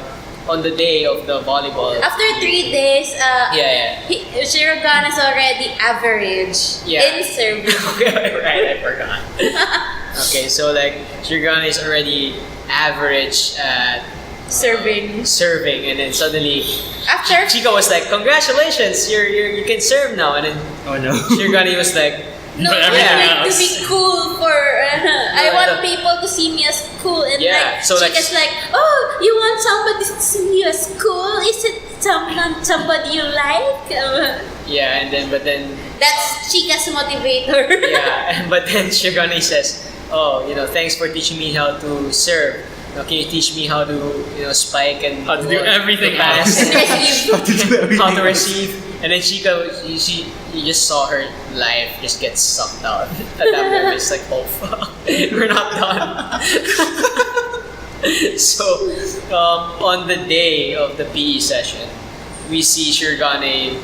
on the day of the volleyball, After 3 days, yeah. Shirogane is already average Yeah. in service. Okay, right, I forgot. Okay, so like Shirogane is already average at serving, and then suddenly After Chika was like, "Congratulations, you can serve now." And then Oh no. Shirogane was like, no, But I everything like to else. be cool for. I want people to see me as cool, and Yeah, like so, like- Chika's like, oh, you want somebody to see you as cool? Is it somebody you like? yeah, but then That's Chika's motivator. yeah, but then Shirogane says, "Oh, thanks for teaching me how to serve. Can you teach me how to, spike and How to do everything pass else." Receive. how to receive?" And then Chika, you just saw her life just get sucked out. At that moment, it's like, oh fuck, we're not done. So, on the day of the PE session, we see Shirogane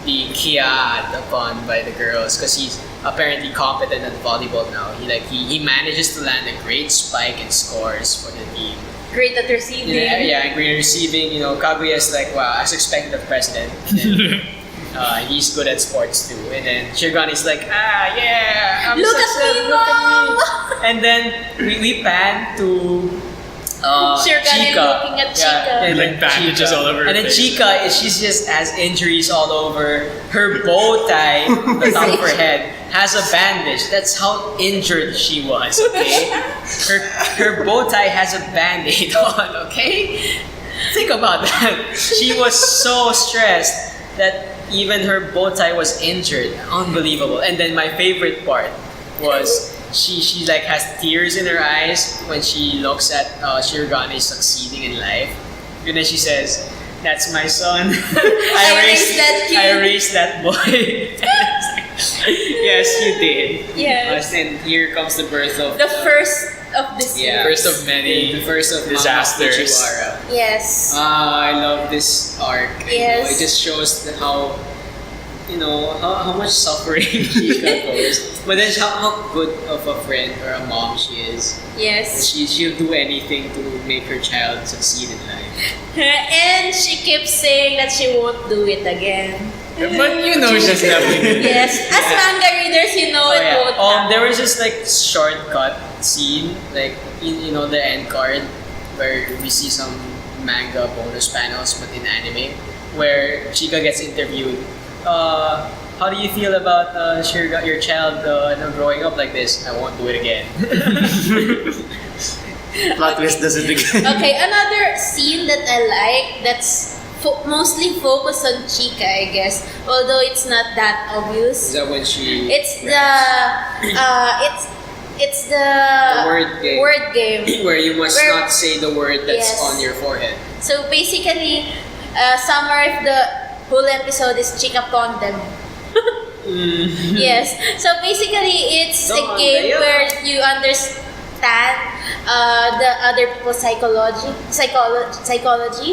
being kiad upon by the girls because he's apparently competent at volleyball now. He manages to land a great spike and scores for the team. Great at receiving. Yeah, and great receiving. Kaguya's like, wow, as expected of president. And, he's good at sports too. And then Shirogane is like, yeah, I'm Look such at a- me, look at Mom! me. And then we pan to Shirogane Chika. looking at Chika. and Like then bandages all over her And then face. Chika, she's just has injuries all over. Her bow tie, the top of her head, has a bandage. That's how injured she was, okay? Her bow tie has a band-aid on, okay? Think about that. She was so stressed that even her bow tie was injured. Unbelievable. And then my favorite part was she like has tears in her eyes when she looks at Shirogane succeeding in life. And then she says, "That's my son. I raised that kid." I raised that boy." Yes, you did. Yes. And here comes the birth of The first of this yeah, First of many the first of disasters. Fujiwara. Yes. I love this arc. Yes. It just shows how how much suffering Chika goes. But then how good of a friend or a mom she is. Yes. She'll do anything to make her child succeed in life. And she keeps saying that she won't do it again. But you know she's definitely. Yes, as manga readers, you know Oh, it yeah. won't happen. There was this like shortcut scene, like in the end card, where we see some manga bonus panels, but in anime, where Chika gets interviewed. How do you feel about your child growing up like this? I won't do it again. Plot twist does it again. Okay, another scene that I like that's mostly focused on Chika, I guess. Although it's not that obvious. Is that when she? It's the word game. Where you must Where- not say the word that's Yes. on your forehead. So basically, summary of the whole episode is Chika pawned them. Yes. So basically, it's a Don't game layo. where you understand the other people's psychology.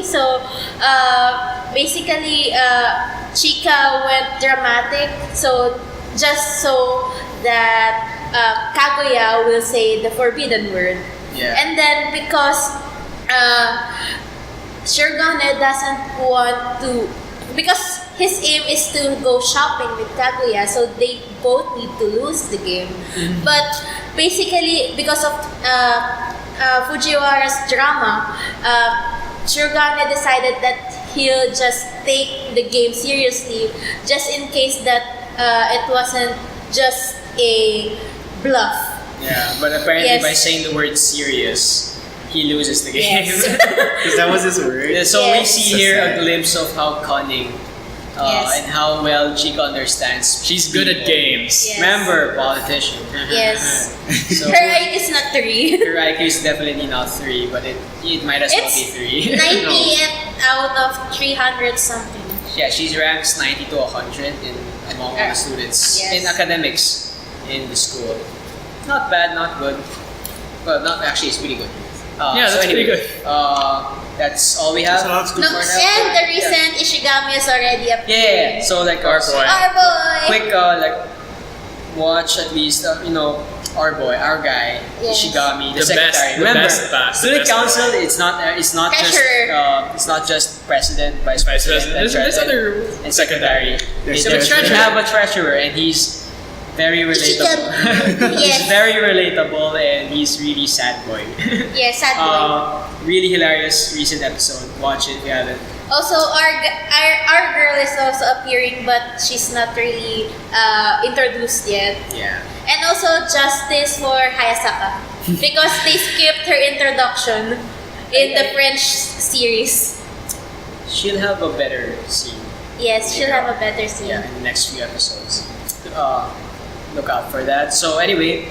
So basically, Chika went dramatic. So just so that Kaguya will say the forbidden word. Yeah. And then because Shirogane doesn't want to, because his aim is to go shopping with Kaguya, so they both need to lose the game. But basically, because of Fujiwara's drama, Shirogane decided that he'll just take the game seriously, just in case that it wasn't just a bluff. Yeah, but apparently Yes. by saying the word serious, he loses the game. Yes. Because that was his word. Yeah, so we Yes. see So here sad. a glimpse of how cunning Yes. and how well Chika understands. She's good at people. games. Yes. Remember, politician. Yes. So Her IQ is not 3. her IQ is definitely not 3, but it might as well be It's 3. 90 out of 300 something. Yeah, she's ranked 90 to 100 among all the students Yes. in academics in the school. Not bad, not good. Well, not actually, it's pretty good. Yeah, that's pretty good. That's all we have. That's all No, for now. and the recent Ishigami is already up. Yeah, so like Our boy. Our boy. quick watch at least our boy, our guy, Yes. Ishigami, the, The secretary. best- the Remember, best pass, the student best council. It's not Treasurer. it's not just president, vice Vice president, president. There's other and secretary. There's So we treasurer. have a treasurer, and he's very relatable. He's Yes. very relatable, and he's really sad boy. Yeah, sad boy. Really hilarious recent episode. Watch it if you haven't. Also, our girl is also appearing, but she's not really introduced yet. Yeah. And also justice for Hayasaka because they skipped her introduction in the French series. She'll have a better scene. Yes, she'll have a better scene. Yeah, in the next few episodes. Look out for that. So anyway,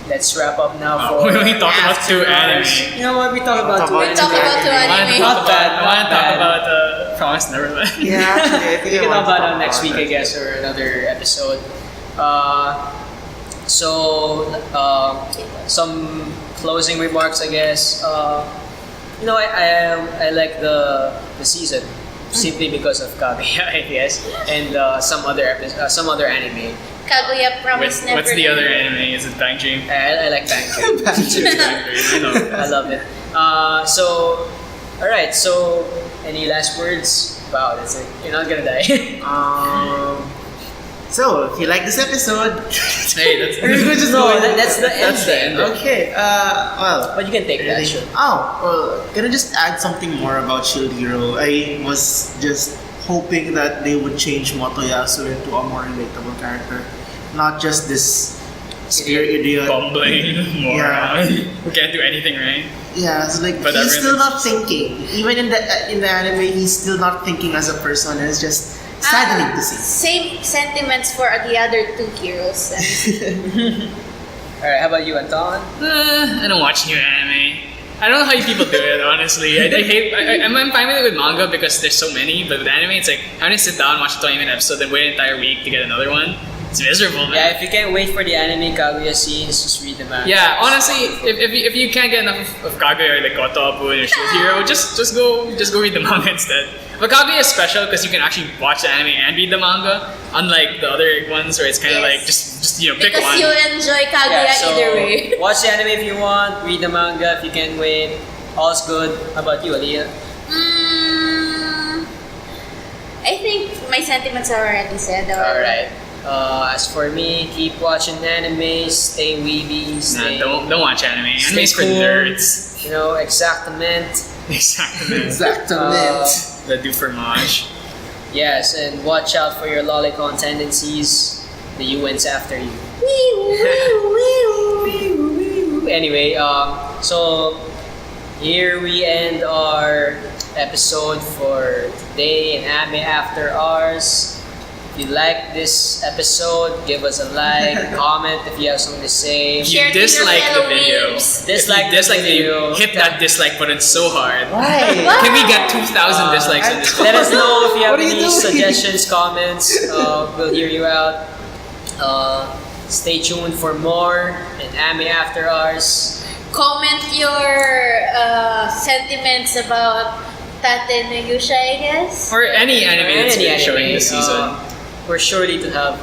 let's wrap up now for We only talked about two Afterhours. anime. You know what? We talked about two We talked about two I anime. Not bad, want not to talk bad. about Promise Neverland. Yeah, actually, I think We I can want talk to about it next week, I that. guess, or another episode. Some closing remarks, I guess. I like the season simply because of Kaguya, I guess, and some other anime. Kaguya Promise Neverland. What's the other anime? Is it Bang Dream? I like Bang Dream. You know. I love it. All right. So, any last words? Wow, that's it. You're not gonna die. So, if you like this episode, Hey, that's we're gonna just No, go ahead. that's the end. That's the end. Okay. Well. But you can take that. Sure. Gonna just add something more about Shield Hero. I was just hoping that they would change Motoyasu into a more relatable character, not just this spear idiot. bumbling moron Yeah. who can't do anything right. Yeah, it's like But he's still everything's- not thinking. Even in the anime, he's still not thinking as a person. And it's just saddening to see. Same sentiments for the other two heroes. All right. How about you, Anton? I don't watch new anime. I don't know how you people do it, honestly. I hate. I'm fine with it with manga because there's so many, but with anime, it's like having to sit down, watch a 20-minute episode, then wait an entire week to get another one. It's miserable, man. Yeah, if you can't wait for the anime Kaguya scenes, just read the manga. Yeah, honestly, if you can't get enough of Kaguya or like Gotobu and your Shield Hero, just go read the manga instead. But Kaguya is special because you can actually watch the anime and read the manga, unlike the other ones where it's kind of Yes. like just pick Because one. you enjoy Kaguya so either way. watch the anime if you want, read the manga if you can't wait. All's good. How about you, Aliyah? Mm, I think my sentiments are already said. Alright. As for me, keep watching anime, stay weeby, stay... Nah, don't watch anime. stay Anime's for cool. nerds. You know, exactament. Exactamente. The do fromage. Yes, and watch out for your lolicon tendencies. The UN's after you. Anyway, so here we end our episode for today in AME After Hours. If you like this episode, give us a like, comment if you have something to say. If Share you to your dislike the fellow video, weebs. Dislike if you the video. hit that dislike button so hard. Why? Can we get 2,000 dislikes on this? Let us know if you have What are you any doing? suggestions, comments. We'll hear you out. Stay tuned for more in AME After Hours. Comment your sentiments about Tate no Yusha, I guess. Or any anime that's been showing this season. We're surely to have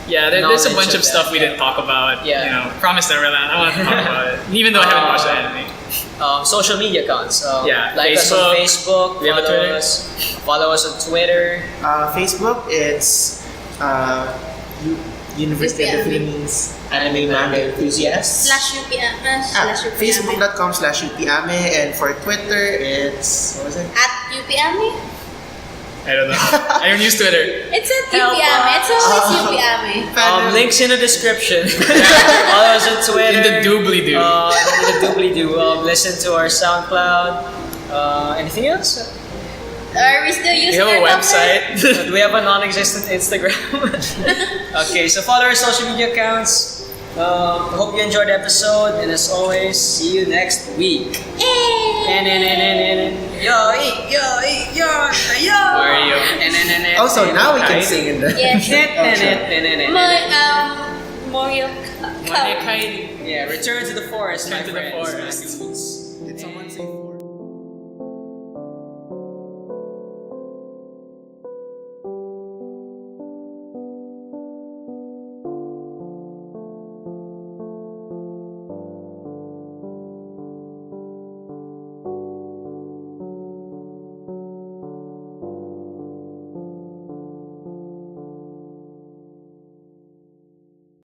Yeah, there's a knowledge bunch of of stuff that, we didn't talk about. Yeah. You know, Promise Neverland. I want to talk about it, even though I haven't watched the anime. social media accounts. Yeah, Like us on Facebook. We have a Twitter. Follow us on Twitter. Facebook, it's University of the Philippines Anime Manga Enthusiasts. /UP AME. Facebook.com/UP AME, and for Twitter, it's what was it? @UP AME. I don't know. I don't use Twitter. It's at Help UP AME. It's always UP AME. Links in the description. Follow us on Twitter. In the doobly-doo. In the doobly-doo. Listen to our SoundCloud. Anything else? Are we still We using have a our website. Do we have a non-existent Instagram? Okay, so follow our social media accounts. Hope you enjoyed the episode, and as always, see you next week. Where are you? Also, now we can sing in the. Yes. Morio. When they kind Yeah, return to the forest, my Return to the friends, forest. Racoons.